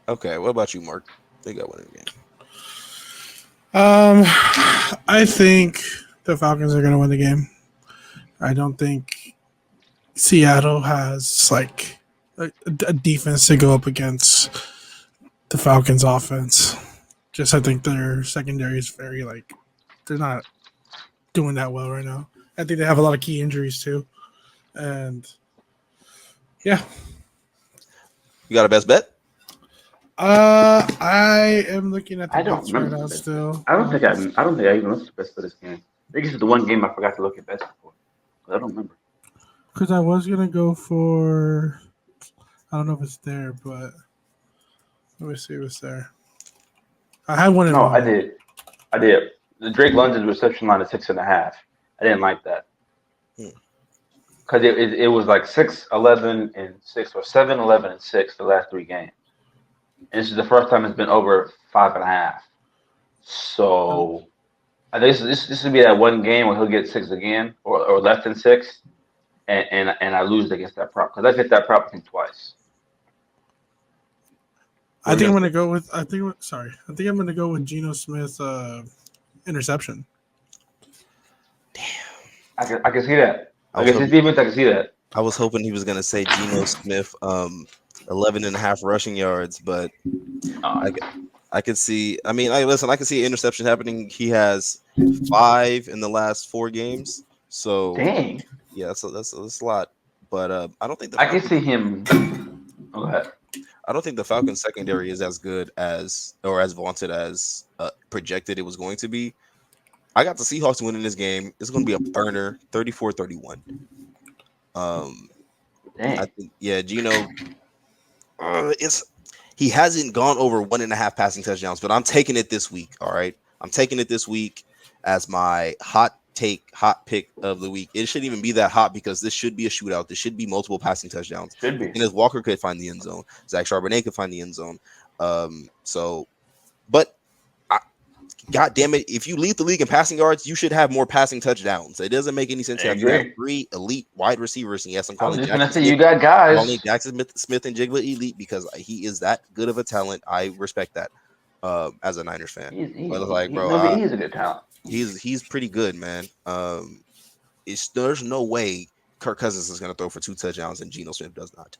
Okay, what about you, Mark? They got winning the game. I think the Falcons are going to win the game. I don't think Seattle has like a defense to go up against the Falcons' offense. Just I think their secondary is very they're not doing that well right now. I think they have a lot of key injuries too, and yeah. You got a best bet? I am looking at the I don't bets right remember now this. still. I don't think I even looked at best for this game. I think this is the one game I forgot to look at best for. I don't remember. Because I was gonna go for, I don't know if it's there, but let me see if it's there. I had one in No, I mind. did. The Drake London's reception line is 6.5. I didn't like that because it was like 6, 11, and 6 or 7, 11, and 6 the last 3 games. And this is the first time it's been over 5.5. So I think this would be that one game where he'll get 6 again or less than 6, and I lose against that prop because I get that prop twice. I think I'm gonna go with. I think I'm gonna go with Geno Smith interception. Damn. I can see that. His defense, I can see that. I was hoping he was gonna say Geno Smith, 11.5 rushing yards, but I could see. I mean, I can see interception happening. He has 5 in the last 4 games. So Dang. yeah, that's a lot. But I don't think I can see him. Go ahead. I don't think the Falcons secondary is as good as or as vaunted as projected it was going to be. I got the Seahawks winning this game. It's going to be a burner, 34-31. I think, Geno. He hasn't gone over 1.5 passing touchdowns, but I'm taking it this week. All right, I'm taking it this week as my hot pick of the week. It shouldn't even be that hot because this should be a shootout. This should be multiple passing touchdowns. Should be. And as Walker could find the end zone, Zach Charbonnet could find the end zone. But God damn it, if you lead the league in passing yards, you should have more passing touchdowns. It doesn't make any sense to have 3 elite wide receivers. And yes, I'm calling you got guys. calling Jackson Smith and Jigba elite because he is that good of a talent. I respect that as a Niners fan. He's a good talent. He's pretty good, man. There's no way Kirk Cousins is going to throw for 2 touchdowns and Geno Smith does not.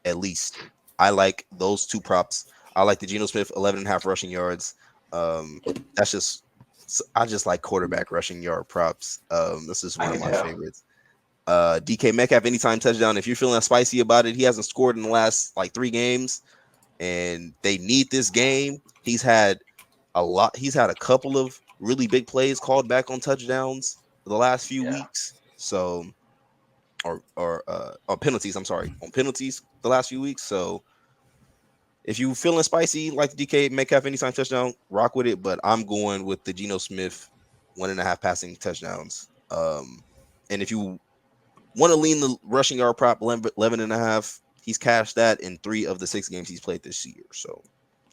At least I like those 2 props. I like the Geno Smith 11.5 rushing yards. I just like quarterback rushing yard props. This is one of my favorites. DK Metcalf anytime touchdown. If you're feeling spicy about it, he hasn't scored in the last 3 games, and they need this game. He's had a couple of really big plays called back on touchdowns the last few weeks. So, or penalties. I'm sorry, on penalties the last few weeks. So, if you feeling spicy like the DK Metcalf anytime touchdown, rock with it. But I'm going with the Geno Smith 1.5 passing touchdowns. And if you want to lean the rushing yard prop 11.5, he's cashed that in 3 of the 6 games he's played this year. So,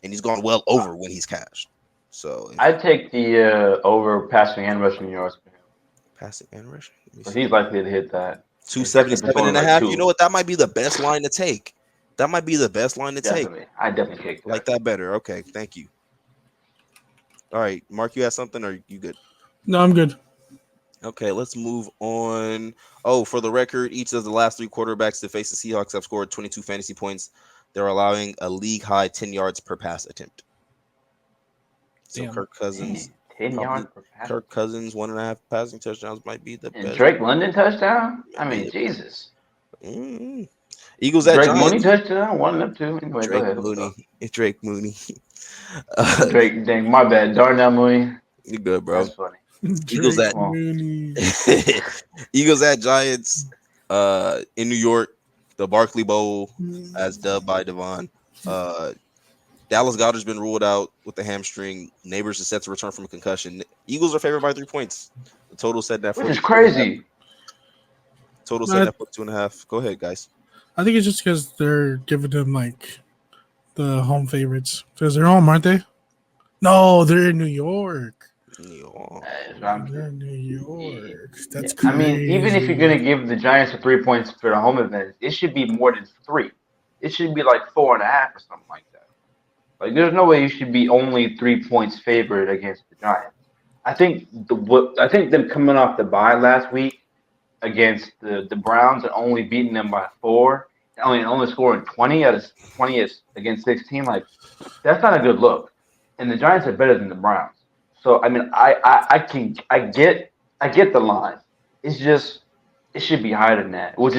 and he's gone well over when he's cashed. So I'd take the over passing and rushing yards for him. Passing and rushing. He's likely to hit that. 277.5. You know what? That might be the best line to take. That might be the best line to take. I definitely take that. Like that better. Okay, thank you. All right, Mark, you have something or you good? No, I'm good. Okay, let's move on. Oh, for the record, each of the last 3 quarterbacks to face the Seahawks have scored 22 fantasy points. They're allowing a league high 10 yards per pass attempt. So Damn. Kirk Cousins, 10 yards per pass. Kirk Cousins 1.5 passing touchdowns might be the and best. Drake London touchdown. I mean, Jesus. Eagles at Drake Giants. Mooney touchdown. 1 of 2. Anyway, Drake Mooney. Drake, dang, my bad. Darnell Mooney. You good, bro? That's funny. Eagles at Eagles at Giants. In New York, the Barkley Bowl, as dubbed by Devaughn. Dallas Goedert's been ruled out with the hamstring. Neighbors is set to return from a concussion. Eagles are favored by 3 points. The total set that which is crazy. Total set that for 2.5. Go ahead, guys. I think it's just because they're giving them like the home favorites because they're home, aren't they? No, they're in New York. They're in New York. That's crazy. I mean, even if you're gonna give the Giants the 3 points for the home event, it should be more than 3. It should be like 4.5 or something like that. Like, there's no way you should be only 3 points favored against the Giants. I think them coming off the bye last week against the Browns and only beating them by 4, only scoring 20 out of 20 against 16, like that's not a good look. And the Giants are better than the Browns. So I mean, I get the line. It's just it should be higher than that, which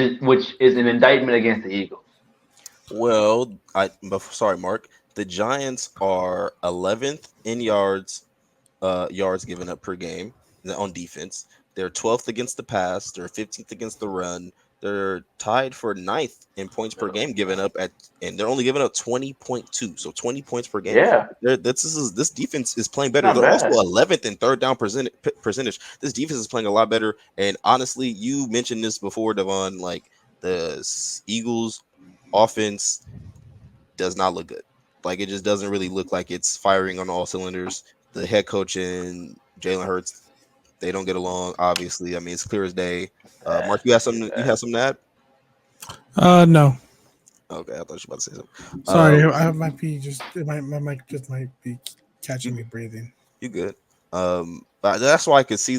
is an indictment against the Eagles. Well, sorry, Mark. The Giants are 11th in yards given up per game on defense. They're 12th against the pass. They're 15th against the run. They're tied for 9th in points per game given up and they're only giving up 20.2, so 20 points per game. Yeah, this defense is playing better. They're also 11th in third down percentage. This defense is playing a lot better. And honestly, you mentioned this before, Devaughn. Like the Eagles' offense does not look good. Like it just doesn't really look like it's firing on all cylinders. The head coach and Jalen Hurts, they don't get along. Obviously, I mean it's clear as day. Mark, you have something to add? No. Okay, I thought you were about to say something. Sorry, I might be my mic just might be catching me breathing. You good? But that's why I could see.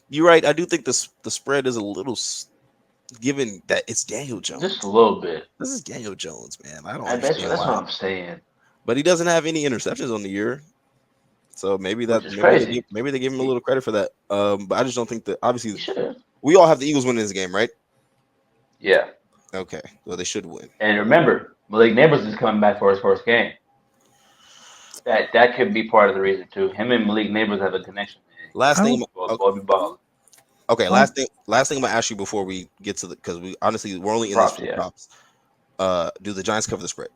You're right. I do think the spread is a little, given that it's Daniel Jones. Just a little bit. This is Daniel Jones, man. I don't. That's what I'm saying. But he doesn't have any interceptions on the year, so maybe they give him a little credit for that. But I just don't think that. Obviously, we all have the Eagles winning this game, right? Yeah. Okay. Well, they should win. And remember, Malik Neighbors is coming back for his first game. That could be part of the reason too. Him and Malik Neighbors have a connection. Last thing. Okay. Huh? Last thing I'm gonna ask you before we get to because we're only in this for the props. Do the Giants cover the spread?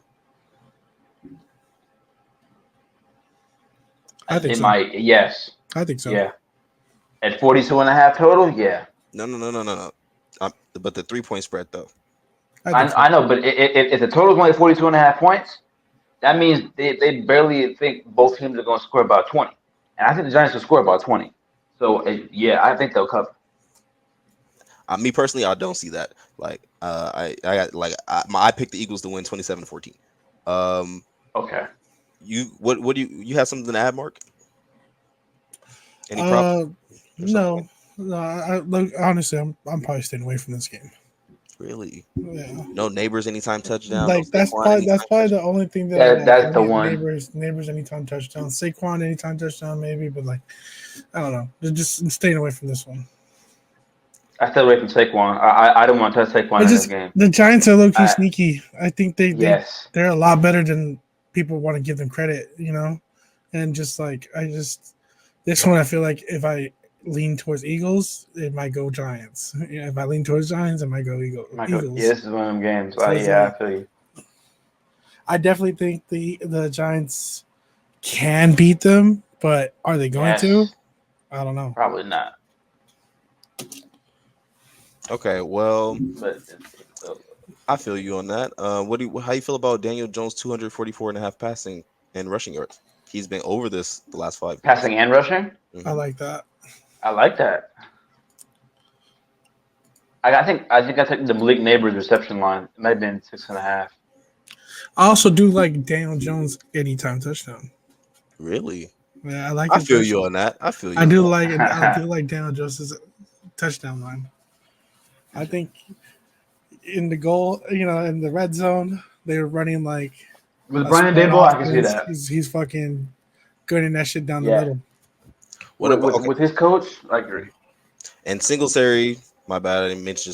I think so. Yes. I think so. Yeah. At 42.5 total, yeah. No. But the 3-point spread though. I know, but if the total is only 42.5 points, that means they barely think both teams are going to score about 20, and I think the Giants will score about 20. So yeah, I think they'll cover. Me personally, I don't see that. Like, I picked the Eagles to win 27-14. Okay. What do you have something to add, Mark? Any props? No. Honestly, I'm probably staying away from this game. Really? Yeah. No Neighbors anytime touchdown. Like that's probably the only thing that's the one. Neighbors anytime touchdown. Saquon anytime touchdown maybe, but like I don't know. They're just staying away from this one. I stay away from Saquon. I don't want to touch Saquon in this game. The Giants are low key sneaky. I think they're a lot better than people want to give them credit, you know? And just like this one I feel like if I lean towards Eagles, it might go Giants. If I lean towards Giants, it might go Eagles. Yeah, this is one of them games. So I feel you. I definitely think the Giants can beat them, but are they going to? I don't know. Probably not. Okay, well, I feel you on that. How you feel about Daniel Jones' 244.5 passing and rushing yards? He's been over this the last 5 years. Passing and rushing? Mm-hmm. I like that. I think I took the Malik Neighbors reception line. It might have been 6.5. I also do like Daniel Jones anytime touchdown. Really? Yeah, I like. I feel you on that. I do like Daniel Jones' touchdown line. I think in the goal, in the red zone, they were running like with Brian Daboll. I can see that he's fucking gunning that shit down the middle. With his coach, I agree. And Singletary, My bad. I didn't mention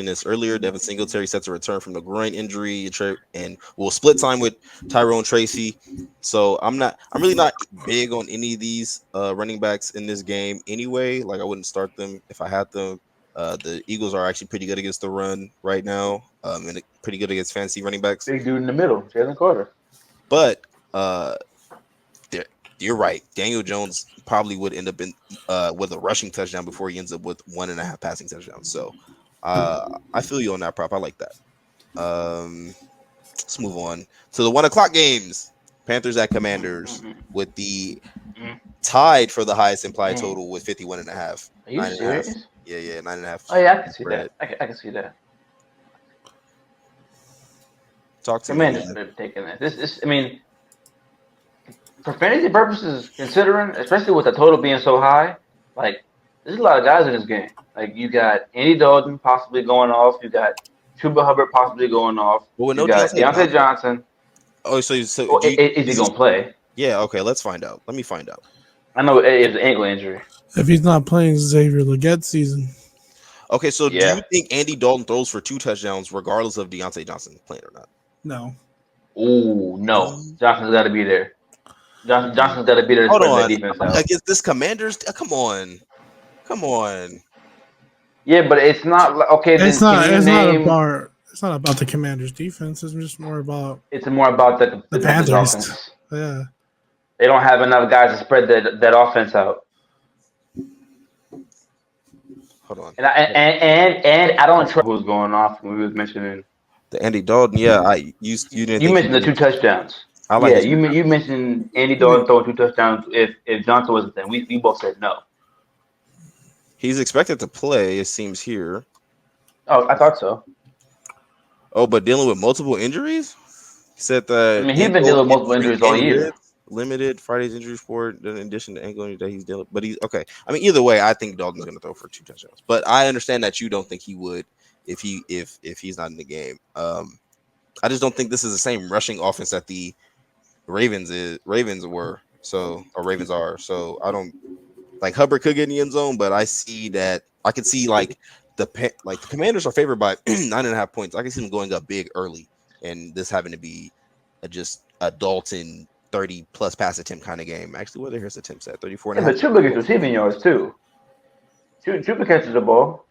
this earlier. Devin Singletary set to return from the groin injury and will split time with Tyrone Tracy. So I'm really not big on any of these running backs in this game anyway. Like I wouldn't start them if I had them. The Eagles are actually pretty good against the run right now, and pretty good against fantasy running backs. Big dude in the middle, Jalen Carter. But you're right. Daniel Jones probably would end up in with a rushing touchdown before he ends up with 1.5 passing touchdowns. So I feel you on that prop. I like that. Let's move on to the 1:00 games. Panthers at Commanders with the tied for the highest implied total with 51.5. Are you serious? Yeah, 9.5. Oh yeah, I can see that. I can see that. Talk to Commanders me. should have taken that. This, I mean, for fantasy purposes, considering, especially with the total being so high, like there's a lot of guys in this game. Like you got Andy Dalton possibly going off. You got Chuba Hubbard possibly going off. Well, you got Deontay Johnson. Oh, so is he gonna play? Yeah. Okay. Let's find out. Let me find out. I know it's an ankle injury. If he's not playing Xavier Legette's season. Okay, so do you think Andy Dalton throws for 2 touchdowns regardless of Deontay Johnson playing or not? No. Oh no, Johnson's got to be there. Johnson's got to be there to spread that defense out. Against this Commanders, come on. Yeah, but it's not okay. It's not about the Commanders' defense. It's just more about. It's more about the Panthers. Offense. Yeah. They don't have enough guys to spread that offense out. Hold on. And I don't trust who's going off when we was mentioning the Andy Dalton. Yeah, you didn't. You mentioned the 2 touchdowns. I like you mentioned Andy Dalton throwing 2 touchdowns. If Johnson wasn't there, we both said no. He's expected to play. It seems here. Oh, I thought so. Oh, but dealing with multiple injuries. He said that. I mean, he's been dealing with multiple injuries all year. Limited Friday's injury report, in addition to ankle injury that he's dealing. But he's okay. I mean, either way, I think Dalton's going to throw for 2 touchdowns. But I understand that you don't think he would if he's not in the game. I just don't think this is the same rushing offense that the Ravens are. So I don't like Hubbard could get in the end zone, but I see that I could see like the Commanders are favored by 9.5 points. I can see them going up big early, and this having to be just a Dalton 30+ pass attempt kind of game. Actually, what are his attempts at 34.5? But Chuba gets receiving yards too. Chuba catches the ball.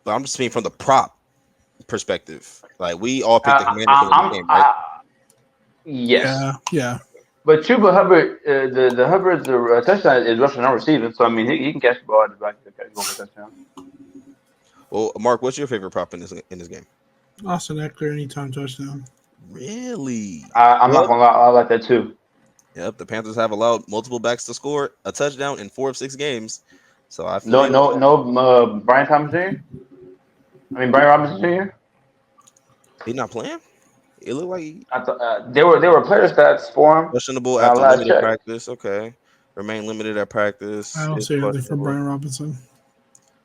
But I'm just speaking from the prop perspective. Like we all picked the Commanders to win the game, right? Yes. Yeah. But Chuba Hubbard, the Hubbard's touchdown is rushing and receiving, so I mean he can catch the ball at the back and go for a touchdown. Well, Mark, what's your favorite prop in this game? Austin Eckler anytime touchdown. Really? I'm not gonna lie, I like that too. Yep, the Panthers have allowed multiple backs to score a touchdown in 4 of 6 games. So I feel no Brian Thomas Jr. Brian Robinson Jr. He's not playing. It looked like there were player stats for him. Questionable after limited practice. Okay, remain limited at practice. I don't see anything from Brian Robinson.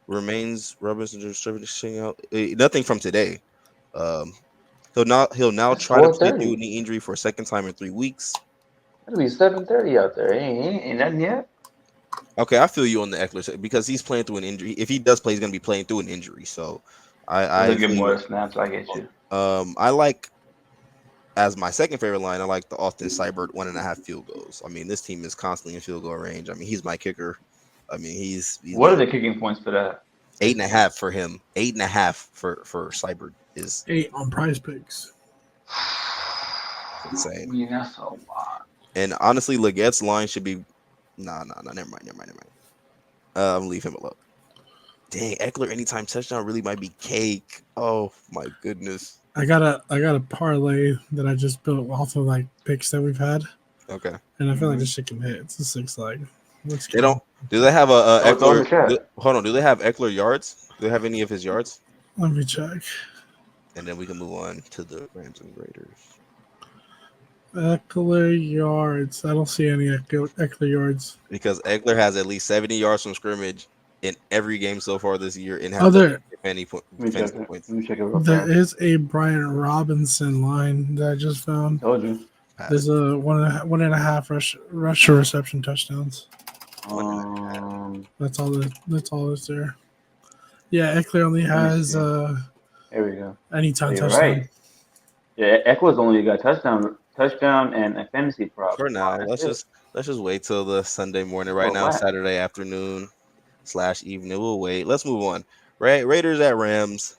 Remains Robinson distributing out nothing from today. He'll now try to play through a knee injury for a second time in 3 weeks. It'll be 7:30 out there. Ain't nothing yet. Okay, I feel you on the Eckler side because he's playing through an injury. If he does play, he's going to be playing through an injury. So I get more snaps. I get you. I like as my second favorite line. I like the Austin Seibert 1.5 field goals. I mean, this team is constantly in field goal range. I mean, he's my kicker. I mean, he's what are the kicking points for that? 8.5 for him. 8.5 for Seibert is 8 on Prize Picks. Insane. Yeah, that's a lot. And honestly, Legette's line should be never mind. I'm gonna leave him alone. Dang, Eckler anytime touchdown really might be cake. Oh my goodness. I got a parlay that I just built off of like picks that we've had. Okay. And I feel like this shit can hit. It's a 6 leg. They don't. Do they have a Eckler? Hold on. Do they have Eckler yards? Do they have any of his yards? Let me check. And then we can move on to the Rams and Raiders. Eckler yards. I don't see any Eckler yards. Because Eckler has at least 70 yards from scrimmage in every game so far this year and has any points. There is a Brian Robinson line that I just found. Told you. There's a 1.5 rush to reception touchdowns. That's all that's there. Yeah, Eckler only has There we go. anytime You're touchdown. right. Yeah, Eckler's only got touchdown, and a fantasy prop. For now, That's let's just wait till the Sunday morning. Right Oh, now, wow. Saturday afternoon / evening. We'll wait. Let's move on. Raiders at Rams.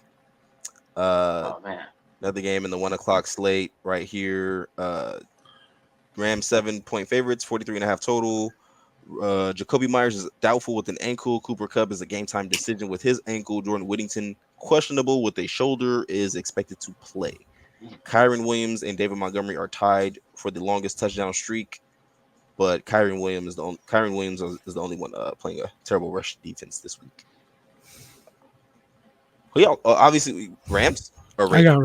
Oh man. Another game in the 1:00 slate right here. Rams 7-point favorites, 43.5 total. Jacoby Myers is doubtful with an ankle. Cooper Kupp is a game time decision with his ankle. Jordan Whittington questionable with a shoulder, is expected to play. Kyron Williams and David Montgomery are tied for the longest touchdown streak, but Kyron Williams is the only one playing a terrible rush defense this week. Well, yeah, obviously Rams or I Raiders. got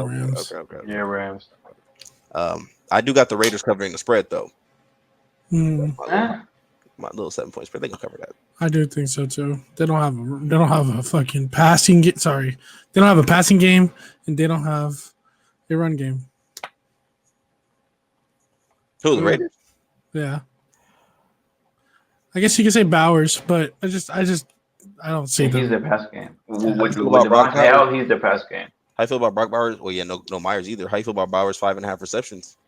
Rams. Okay. Yeah, Rams. I do got the Raiders covering the spread though. Mm, My little 7-point spread, they can cover that. I do think so too. They don't have a fucking passing game. Sorry, they don't have a passing game, and they don't have a run game. Who, the Raiders? Yeah. I guess you could say Bowers, but I don't see He's them. their pass game. With Brock Devaughn Bowers? Marc, he's their pass game. How you feel about Brock Bowers? Well, yeah, no Myers either. How you feel about Bowers 5.5 receptions?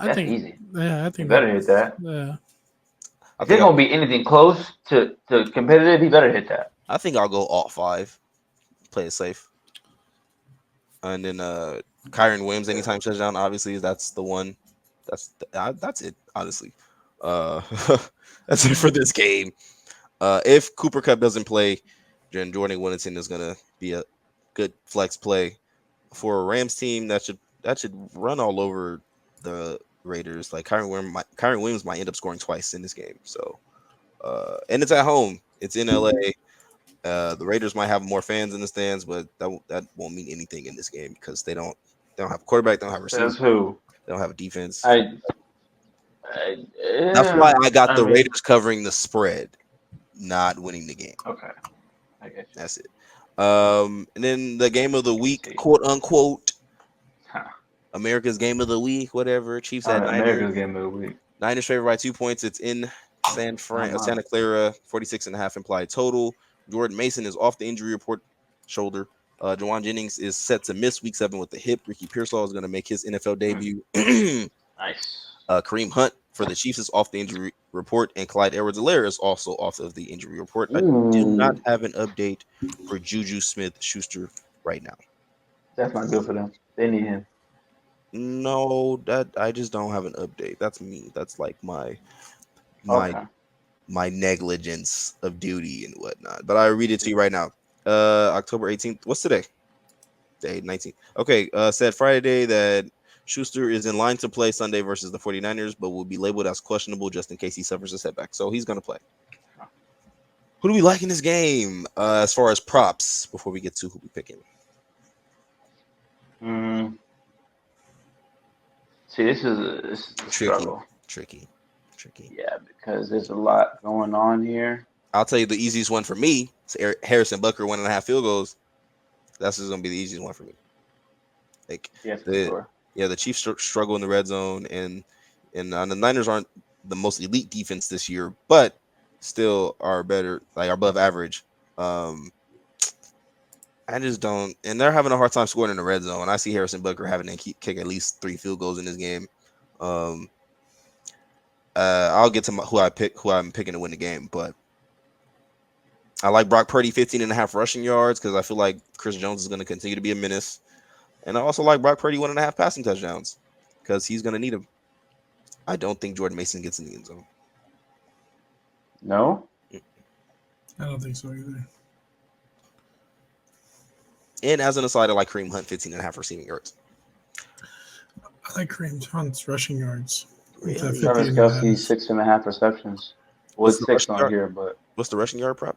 That's easy. Yeah, I You think better hit that. Yeah. If there's gonna be anything close to competitive, he better hit that. I think I'll go all 5. Play it safe. And then Kyron Williams anytime touchdown. Obviously, that's the one. That's it. Honestly, that's it for this game. If Cooper Kupp doesn't play, then Jordan Whittington is gonna be a good flex play for a Rams team that should run all over the Raiders. Like Kyron Williams might end up scoring twice in this game. So, and it's at home. It's in LA. The Raiders might have more fans in the stands, but that won't mean anything in this game because they don't have a quarterback, they don't have receivers, they don't have a defense. That's why I got the Raiders covering the spread, not winning the game. Okay, I guess that's it. And then the game of the week, quote unquote, America's game of the week, whatever. Chiefs at Niners. America's game of the week. Niners favored by 2 points. It's in Santa Clara, 46.5 implied total. Jordan Mason is off the injury report, shoulder. Jawan Jennings is set to miss week 7 with the hip. Ricky Pearsall is going to make his NFL debut. Nice. Kareem Hunt for the Chiefs is off the injury report, and Clyde Edwards-Helaire is also off of the injury report. I do not have an update for Juju Smith-Schuster right now. That's not good for them. They need him. No, that I just don't have an update. That's me. That's like my negligence of duty and whatnot. But I read it to you right now. October 18th. What's today? Day 19th. Okay. Said Friday that Schuster is in line to play Sunday versus the 49ers, but will be labeled as questionable just in case he suffers a setback. So he's going to play. Who do we like in this game as far as props before we get to who we picking? See, this is a struggle. Tricky. Yeah, because there's a lot going on here. I'll tell you the easiest one for me is Harrison Butker 1.5 field goals. That's just gonna be the easiest one for me. Like the Chiefs struggle in the red zone, and the Niners aren't the most elite defense this year, but still are better, like are above average. I just don't, and they're having a hard time scoring in the red zone. I see Harrison Butker having to kick at least 3 field goals in this game. I'll get to who I'm picking to win the game, but I like Brock Purdy 15.5 rushing yards because I feel like Chris Jones is going to continue to be a menace, and I also like Brock Purdy 1.5 passing touchdowns because he's going to need them. I don't think Jordan Mason gets in the end zone. No, I don't think so either. And as an aside, I like Kareem Hunt 15.5 receiving yards. I like Kareem Hunt's rushing yards. Travis Kelce 6.5 receptions. Well, it's 6 on here, but what's the rushing yard prop?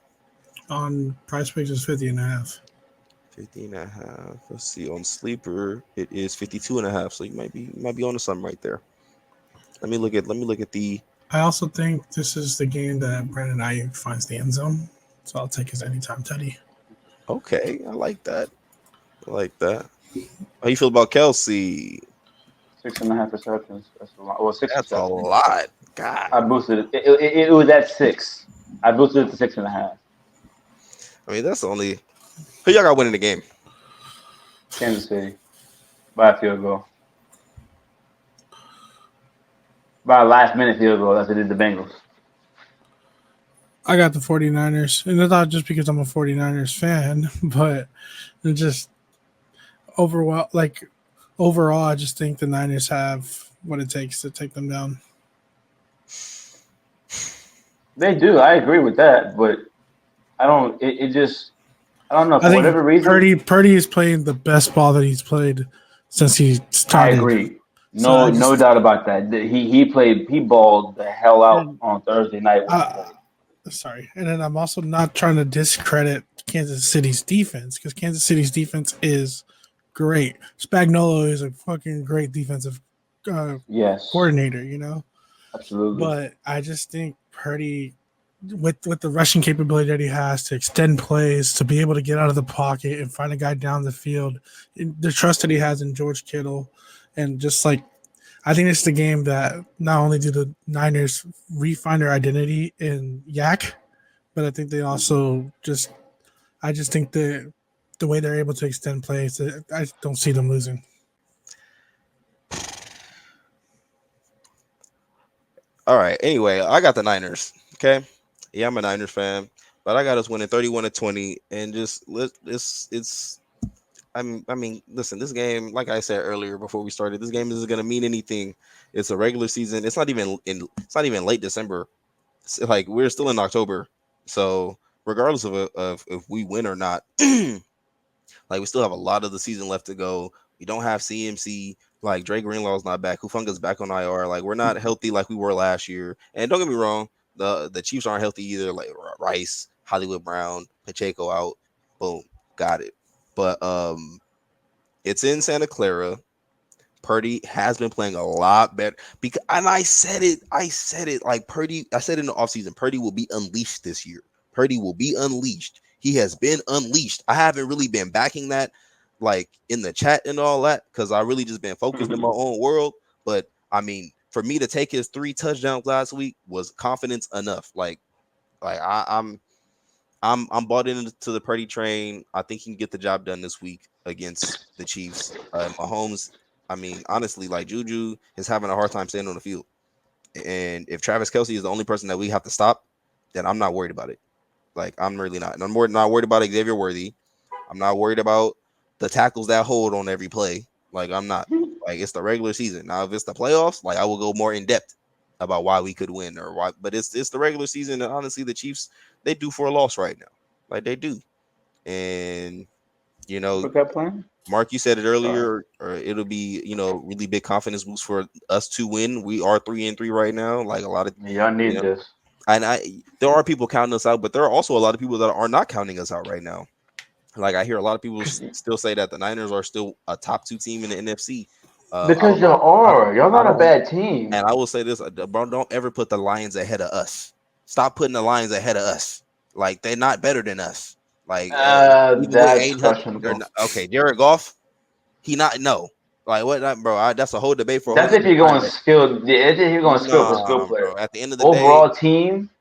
On Price Picks is 50.5. 50.5. Let's see. On Sleeper, it is 52.5. So you might be on to something right there. Let me look at the. I also think this is the game that Brandon Ayuk finds the end zone, so I'll take his anytime Teddy. Okay, I like that. How you feel about Kelce? 6.5 receptions. That's a lot. Well, 6. That's a lot. God. I boosted it. It was at 6. I boosted it to 6.5. I mean, that's the only. Who y'all got winning the game? Kansas City by a field goal. By a last-minute field goal, as it did the Bengals. I got the 49ers. And it's not just because I'm a 49ers fan, but it's just overall, I just think the Niners have what it takes to take them down. They do. I agree with that, but I don't. It just. I don't know. For whatever reason, Purdy is playing the best ball that he's played since he started. I agree. No doubt about that. He balled the hell out on Thursday night when he played. Sorry. And then I'm also not trying to discredit Kansas City's defense because Kansas City's defense is great. Spagnuolo is a fucking great defensive coordinator, you know? Absolutely. But I just think Purdy, with the rushing capability that he has to extend plays, to be able to get out of the pocket and find a guy down the field, the trust that he has in George Kittle, and just like, I think it's the game that not only do the Niners refine their identity in Yak, but I think they also I just think the way they're able to extend plays, I don't see them losing. All right. Anyway, I got the Niners. Okay. Yeah, I'm a Niners fan, but I got us winning 31-20, and just I mean, listen, this game, like I said earlier before we started, this game isn't going to mean anything. It's a regular season. It's not even late December. It's like we're still in October. So regardless of if we win or not, like we still have a lot of the season left to go. We don't have CMC. Like Dre Greenlaw's not back. Hufunga's back on IR. Like we're not healthy like we were last year. And don't get me wrong, the Chiefs aren't healthy either. Like Rice, Hollywood Brown, Pacheco out. Boom, got it. But it's in Santa Clara. Purdy has been playing a lot better and I said it like Purdy. I said in the offseason, Purdy will be unleashed this year. Purdy will be unleashed. He has been unleashed. I haven't really been backing that like in the chat and all that because I really just been focused in my own world. But I mean, for me to take his 3 touchdowns last week was confidence enough. Like I'm bought into the Purdy train. I think he can get the job done this week against the Chiefs. Mahomes, I mean, honestly, like Juju is having a hard time staying on the field. And if Travis Kelce is the only person that we have to stop, then I'm not worried about it. Like, I'm really not. And I'm not worried about Xavier Worthy. I'm not worried about the tackles that hold on every play. Like, I'm not. Like, it's the regular season. Now, if it's the playoffs, like, I will go more in depth about why we could win or why. But it's the regular season. And honestly, the Chiefs, they do for a loss right now. Like, they do. And, you know, Mark, you said it earlier, or it'll be, you know, really big confidence boost for us to win. We are 3-3 right now. Like a lot of y'all need this. And there are people counting us out, but there are also a lot of people that are not counting us out right now. Like I hear a lot of people still say that the Niners are still a top 2 team in the NFC. Because y'all are. Y'all not a bad team. And I will say this, bro, don't ever put the Lions ahead of us. Stop putting the Lions ahead of us. Like they're not better than us. Like that's questionable. Okay, Jared Goff, he not no. Like what, bro? That's a whole debate for. That's if you're going skilled. Yeah, if you're going skill for skill player. Bro, at the end of the overall team,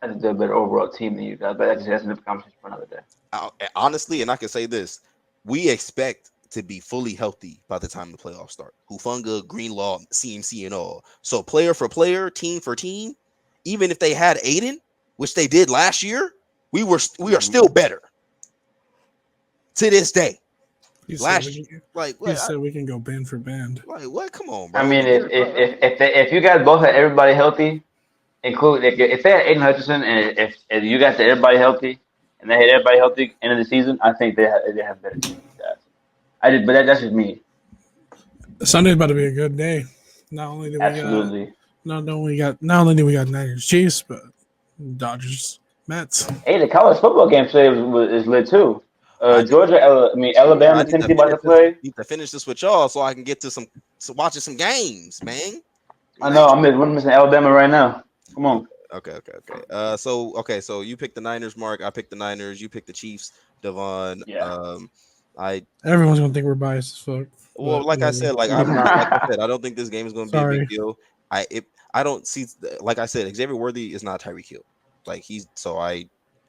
I think they're a better overall team than you guys. But that's a different conversation for another day. Honestly, and I can say this: we expect to be fully healthy by the time the playoffs start. Hufanga, Greenlaw, CMC, and all. So player for player, team for team, even if they had Aiden, which they did last year. We are still better to this day. Last year, like you said, we can go band for band. Like what? Come on, bro. I mean, if you guys both had everybody healthy, including if they had Aiden Hutchinson, and if you guys had everybody healthy, and they had everybody healthy end of the season, I think they have better teams. Guys, but that's just me. Sunday's about to be a good day. Not only do we got Niners, Chiefs, but Dodgers. Mets. Hey, the college football game today is lit too. Alabama, Tennessee about to play. Need to finish this with y'all so I can get to watching some games, man. I know I'm missing Alabama right now. Come on. Okay. So you picked the Niners, Mark. I picked the Niners. You picked the Chiefs, Devaughn. Yeah. Everyone's gonna think we're biased as fuck. Well, like I said, I'm not. Like I said, I don't think this game is gonna be a big deal. I don't see. Like I said, Xavier Worthy is not Tyreek Hill. Like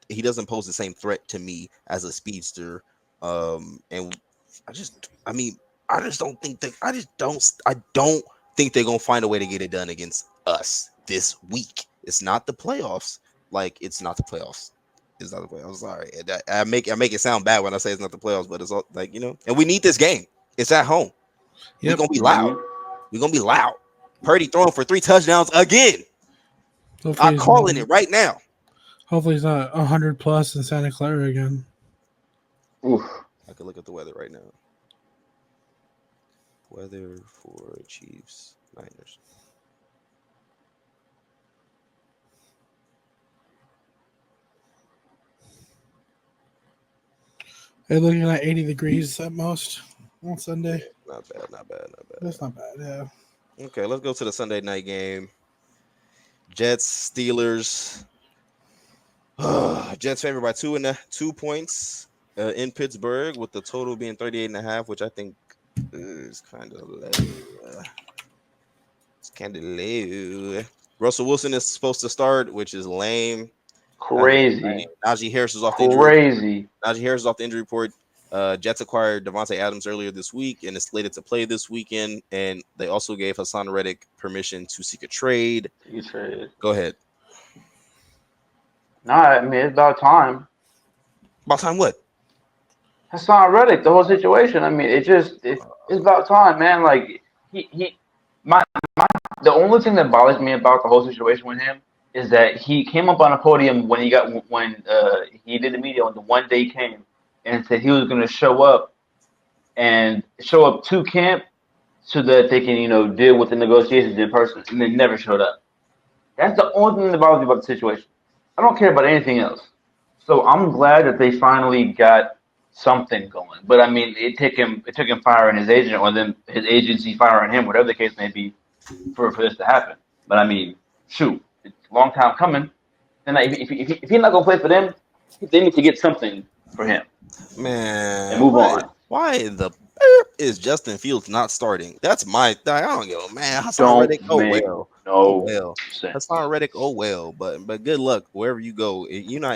he doesn't pose the same threat to me as a speedster. And I just don't think think they're gonna find a way to get it done against us this week. It's not the playoffs. Like, it's not the playoffs. It's not the playoffs. I'm sorry. I make it sound bad when I say it's not the playoffs, but it's all like, and we need this game. It's at home. Yep. We're gonna be loud. We're gonna be loud. Purdy throwing for 3 touchdowns again. I'm calling it right now. Hopefully he's not 100 plus in Santa Clara again. Oof. I can look at the weather right now. Weather for Chiefs Niners. They're looking at 80 degrees at most on Sunday. Not bad. That's not bad, yeah. Okay, let's go to the Sunday night game. Jets, Steelers. Jets favored by 2 points in Pittsburgh, with the total being 38.5, which I think is kind of low. It's kind of low. Russell Wilson is supposed to start, which is lame. Crazy. Najee Harris is off the injury report. Jets acquired Devontae Adams earlier this week and is slated to play this weekend. And they also gave Hassan Reddick permission to seek a trade. Go ahead. Nah, I mean, it's about time. About time what? Hassan Reddick, the whole situation. I mean, it's about time, man. Like, the only thing that bothers me about the whole situation with him is that he came up on a podium when he did the media on the one day he came and said he was going to show up to camp so that they can, deal with the negotiations in person, and they never showed up. That's the only thing that bothers me about the situation. I don't care about anything else. So I'm glad that they finally got something going. But I mean, it took him firing his agent, or then his agency firing him, whatever the case may be, for this to happen. But I mean, shoot, it's a long time coming. And if he's not gonna play for them, they need to get something for him. Man, and move on. Why is Justin Fields not starting? That's my thing. I don't give a man. Hassan Reddick, Hassan Reddick, but good luck wherever you go.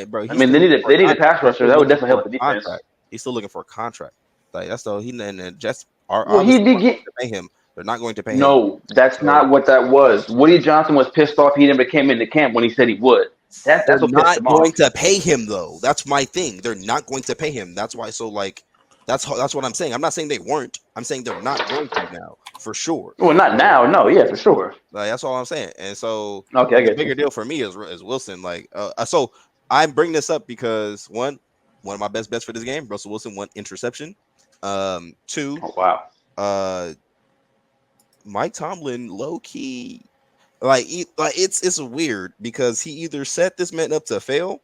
Bro. I mean, they need a pass rusher. That would definitely help the defense. He's still looking for a contract. Like, that's the and Jets are to pay him. They're not going to pay him. No, that's not what that was. Woody Johnson was pissed off he never came into camp when he said he would. That's They're what not going to pay him, though. That's my thing. They're not going to pay him. That's why. So, like, that's what I'm saying. I'm not saying they weren't. I'm saying they're not going to now, for sure. Well, not now. No, yeah, for sure. Like, that's all I'm saying. And so, okay, I get the bigger deal for me is Wilson. Like, so I'm bringing this up because one of my best bets for this game, Russell Wilson, 1 interception. 2. Oh, wow. Mike Tomlin, low key, it's weird because he either set this man up to fail,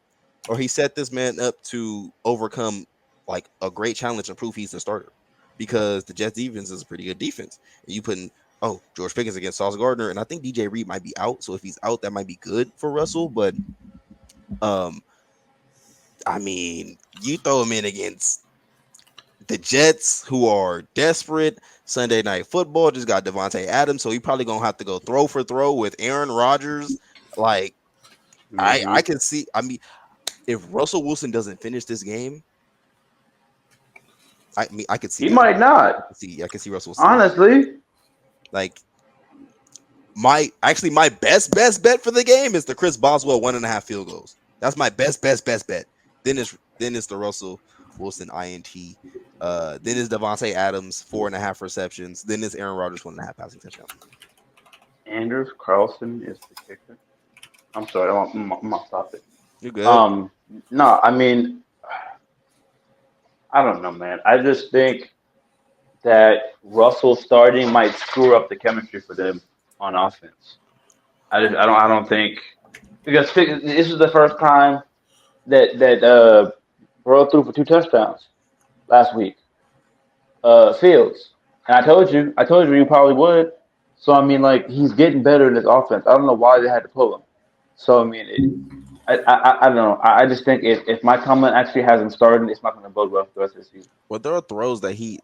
or he set this man up to overcome like a great challenge and prove he's the starter. Because the Jets defense is a pretty good defense, and you putting George Pickens against Sauce Gardner, and I think DJ Reed might be out. So if he's out, that might be good for Russell. But I mean, you throw him in against the Jets, who are desperate. Sunday Night Football just got Devontae Adams, so he probably gonna have to go throw for throw with Aaron Rodgers. Like, I can see. I mean, if Russell Wilson doesn't finish this game, I could see he might not. I can see Russell Wilson. Honestly, like my best bet for the game is the Chris Boswell 1.5 field goals. That's my best bet. Then it's the Russell Wilson INT. Then it's Devontae Adams 4.5 receptions. Then it's Aaron Rodgers 1.5 passing touchdown. Anders Carlson is the kicker. I'm sorry, I'm gonna stop it. You're good. No, I mean, I don't know, man. I just think that Russell starting might screw up the chemistry for them on offense. I don't think, because this is the first time that Burrow threw for 2 touchdowns last week. Fields, and I told you you probably would. So I mean, like, he's getting better in his offense. I don't know why they had to pull him. So I mean, I don't know. I just think if Mike Tomlin actually hasn't started, it's not going to bode well for the rest of the season. Well, there are throws that he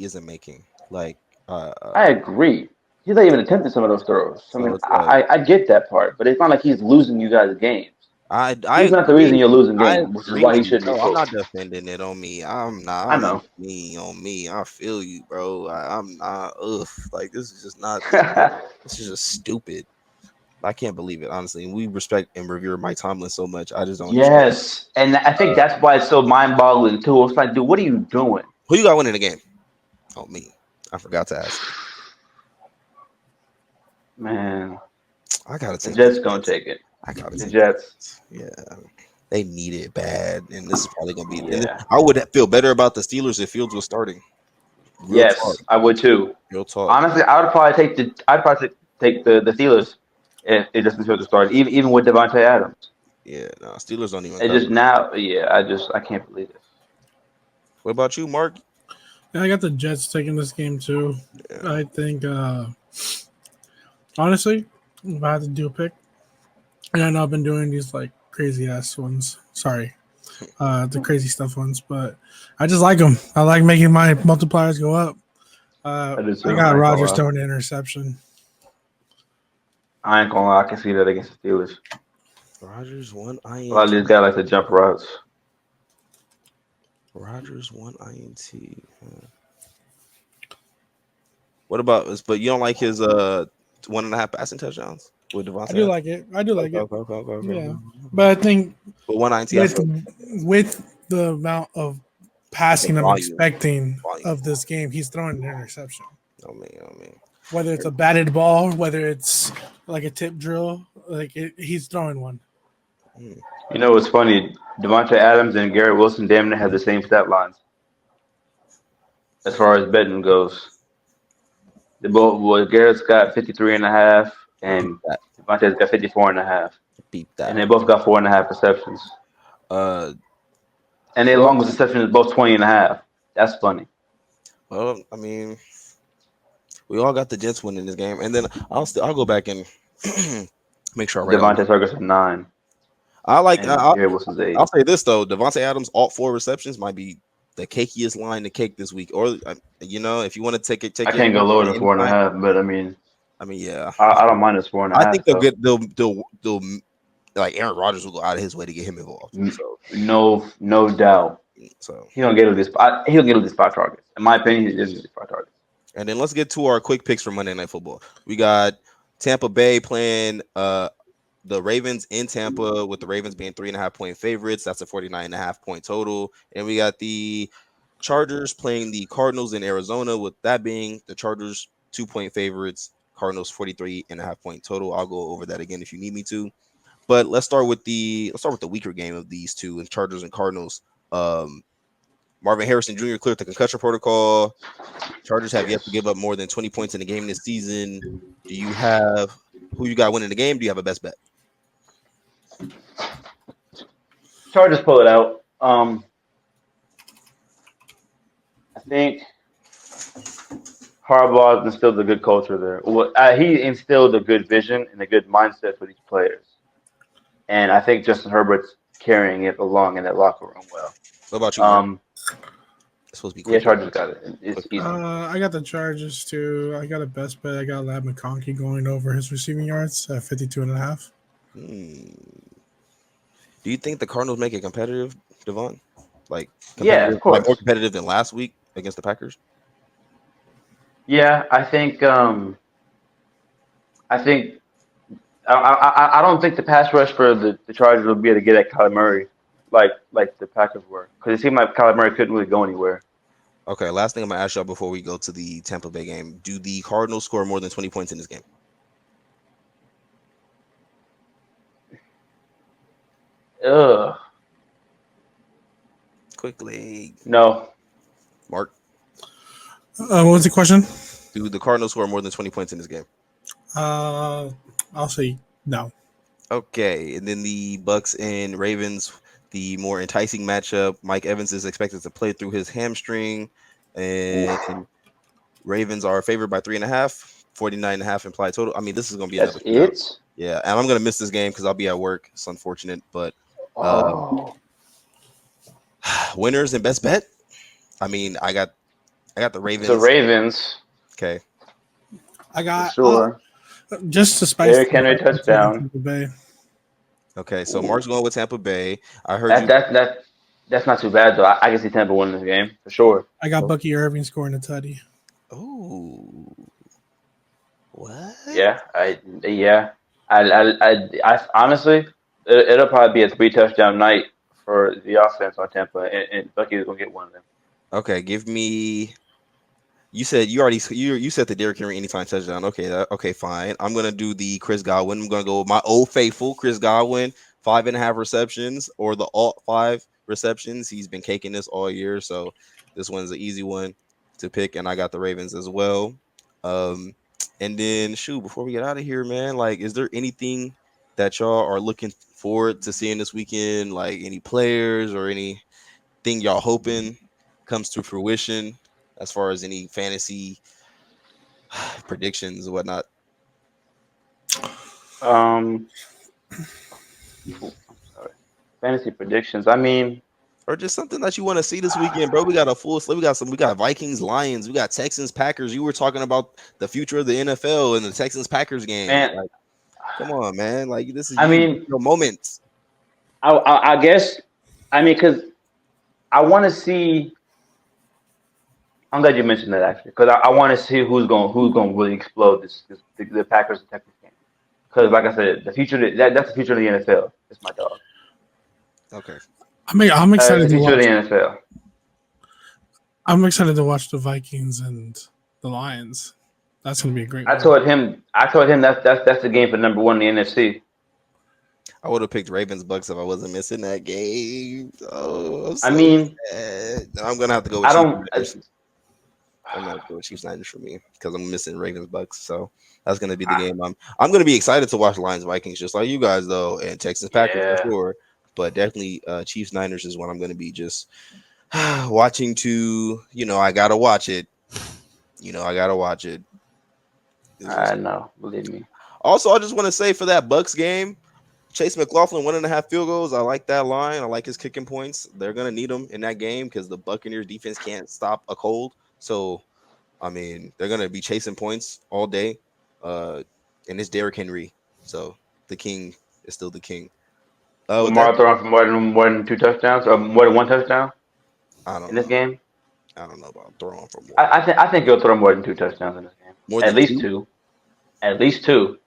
isn't making. Like, I agree. He's not even attempting some of those throws. I mean, I get that part, but it's not like he's losing you guys games. He's not the reason you're losing games, which is why he shouldn't be I'm coached. not defending it on me. I'm not. I know. On me. I feel you, bro. I'm not. Like this is just not. This is just stupid. I can't believe it, honestly. We respect and revere Mike Tomlin so much. I just don't understand. Yes, and I think that's why it's so mind-boggling too. It's like, dude, what are you doing? Who you got winning the game? Oh, me. I forgot to ask. Man, I gotta the take Jets gonna take it. I gotta The take Jets. Yeah, they need it bad, and this is probably gonna be. Yeah. And I would feel better about the Steelers if Fields was starting. Real Yes, talk. I would too. Real talk. Honestly, I would probably take the Steelers if Justin Fields started, even with Devontae Adams. Yeah, no, Steelers don't even. It just now, I can't believe it. What about you, Mark? Yeah, I got the Jets taking this game too. Yeah. I think, honestly, if I had to do a pick, and I know I've been doing these like crazy ass ones. Sorry, the crazy stuff ones, but I just like them. I like making my multipliers go up. I got Rodgers throwing an interception. I ain't gonna lie, I can see that against the Steelers. Rodgers one A lot of these guys like to jump routes. Rodgers one INT. What about this? But you don't like his 1.5 passing touchdowns with Devontae? I do like it. Okay. Yeah, but I think but 1INT with the amount of passing I'm expecting volume of this game, he's throwing an interception. Oh man. Whether it's a batted ball, whether it's like a tip drill, he's throwing one. You know what's funny? Devontae Adams and Garrett Wilson damn near have the same stat lines as far as betting goes. They both. Well, Garrett's got 53.5, and Devontae's got 54.5. Beat that. And they both got 4.5 receptions. And their longest reception is both 20.5. That's funny. Well, I mean, we all got the Jets winning this game, and then I'll go back and make sure I write Devontae Ferguson 9. I'll say this though: Devontae Adams, all 4 receptions might be the cakiest line to cake this week. Or if you want to take it, I can't go lower than 4.5, but I mean, yeah, I don't mind this 4.5. I think they'll like Aaron Rodgers will go out of his way to get him involved. So no doubt. So he don't get at least he'll get at least 5 targets. In my opinion, he is 5 targets. And then let's get to our quick picks for Monday Night Football. We got Tampa Bay playing the Ravens in Tampa, with the Ravens being 3.5-point favorites. That's a 49.5-point total. And we got the Chargers playing the Cardinals in Arizona, with that being the Chargers 2-point favorites, Cardinals 43.5-point total. I'll go over that again if you need me to. But let's start with the weaker game of these two, and Chargers and Cardinals. Marvin Harrison Jr. cleared the concussion protocol. Chargers have yet to give up more than 20 points in the game this season. Do you have who you got winning the game? Do you have a best bet? Chargers pull it out. I think Harbaugh instilled a good culture there. Well, he instilled a good vision and a good mindset for these players. And I think Justin Herbert's carrying it along in that locker room well. What about you? It's supposed to be quick. Yeah, Chargers got it. It's easy. I got the Chargers too. I got a best bet. I got Lab McConkey going over his receiving yards at 52.5. Do you think the Cardinals make it competitive, Devaughn? Yeah, of course. More competitive than last week against the Packers? Yeah, I think. I don't think the pass rush for the Chargers will be able to get at Kyler Murray like the Packers were, because it seemed like Kyler Murray couldn't really go anywhere. Okay, last thing I'm gonna ask y'all before we go to the Tampa Bay game: do the Cardinals score more than 20 points in this game? Quickly. No. Mark. What was the question? Do the Cardinals score more than 20 points in this game? I'll say no. Okay, and then the Bucks and Ravens, the more enticing matchup. Mike Evans is expected to play through his hamstring, and Ravens are favored by 3.5, 49.5 implied total. I mean, this is going to be another. It? Yeah, and I'm going to miss this game because I'll be at work. It's unfortunate, but winners and best bet. I mean, I got the Ravens. The Ravens. Okay. I got sure. Just to spice. Derrick Henry touchdown. Okay, so Mark's going with Tampa Bay. I heard That you. that's not too bad though. I can see Tampa winning this game for sure. I got Bucky Irving scoring a tutty. Oh, what? Yeah, I honestly, it'll probably be a 3 touchdown night for the offense on Tampa, and Bucky's gonna get one of them. Okay, give me. You said you said the Derrick Henry anytime touchdown. Okay, okay, fine. I'm gonna do the Chris Godwin. I'm gonna go with my old faithful Chris Godwin, 5.5 receptions or the all 5 receptions. He's been caking this all year, so this one's an easy one to pick, and I got the Ravens as well. Um, and then shoot, before we get out of here, man, like, is there anything that y'all are looking forward to seeing this weekend? Like any players or anything y'all hoping comes to fruition? As far as any fantasy predictions and whatnot. I'm sorry. Fantasy predictions. I mean, or just something that you want to see this weekend, bro. We got a full slate. We got Vikings, Lions, we got Texans, Packers. You were talking about the future of the NFL and the Texans Packers game. man, Like, come on, man. Like, this is your moments. I guess. I mean, because I want to see. I'm glad you mentioned that actually, because I want to see who's going to really explode the Packers and Texans game. Because like I said, the future that's the future of the NFL. It's my dog. Okay. I'm excited the to future watch of the NFL. I'm excited to watch the Vikings and the Lions. That's going to be a great. I told him that's the game for number 1 in the NFC. I would have picked Ravens Bucks if I wasn't missing that game. Oh, I mean, I'm gonna have to go with I'm gonna go with Chiefs Niners for me because I'm missing Ravens Bucks. So that's gonna be the game. I'm gonna be excited to watch Lions Vikings just like you guys though, and Texans Packers for sure. But definitely Chiefs Niners is what I'm gonna be just watching to. I gotta watch it. I gotta watch it. I know, believe me. Also, I just want to say for that Bucks game, Chase McLaughlin 1.5 field goals. I like that line. I like his kicking points. They're gonna need them in that game because the Buccaneers defense can't stop a cold. So, I mean, they're gonna be chasing points all day. And it's Derrick Henry. So the king is still the king. Lamar throwing for more than 2 touchdowns or more than 1 touchdown. In this game. I don't know about throwing for more. I think he'll throw more than 2 touchdowns in this game. At least two. At least 2.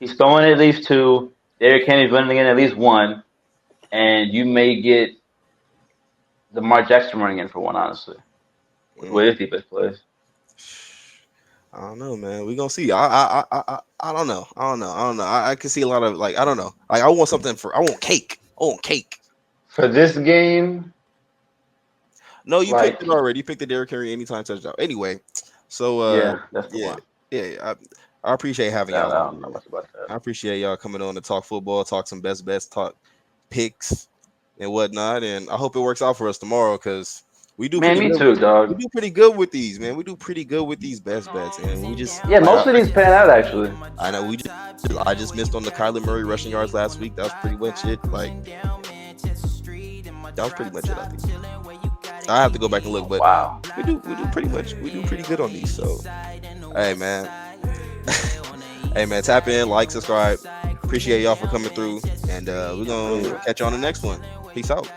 He's throwing at least 2. Derrick Henry's running in at least 1, and you may get Lamar Jackson running in for 1. Honestly, with his defense plays. I don't know, man. We gonna see. I don't know. I can see a lot of I don't know. I want something I want cake. For this game. No, you picked it already. You picked the Derrick Henry anytime touchdown. Anyway, so that's the one. Yeah. I appreciate having y'all. I don't know much about that. I appreciate y'all coming on to talk football, talk some best, talk picks and whatnot. And I hope it works out for us tomorrow because we do. Man, me too, dog. We do pretty good with these, man. We do pretty good with these best bets, and we just most of these pan out actually. I know I just missed on the Kyler Murray rushing yards last week. That was pretty much it. That was pretty much it. I think I have to go back and look, but wow, we do pretty good on these. So, hey, man. Hey man, tap in, like, subscribe. Appreciate y'all for coming through, and we're gonna catch you on the next one. Peace out.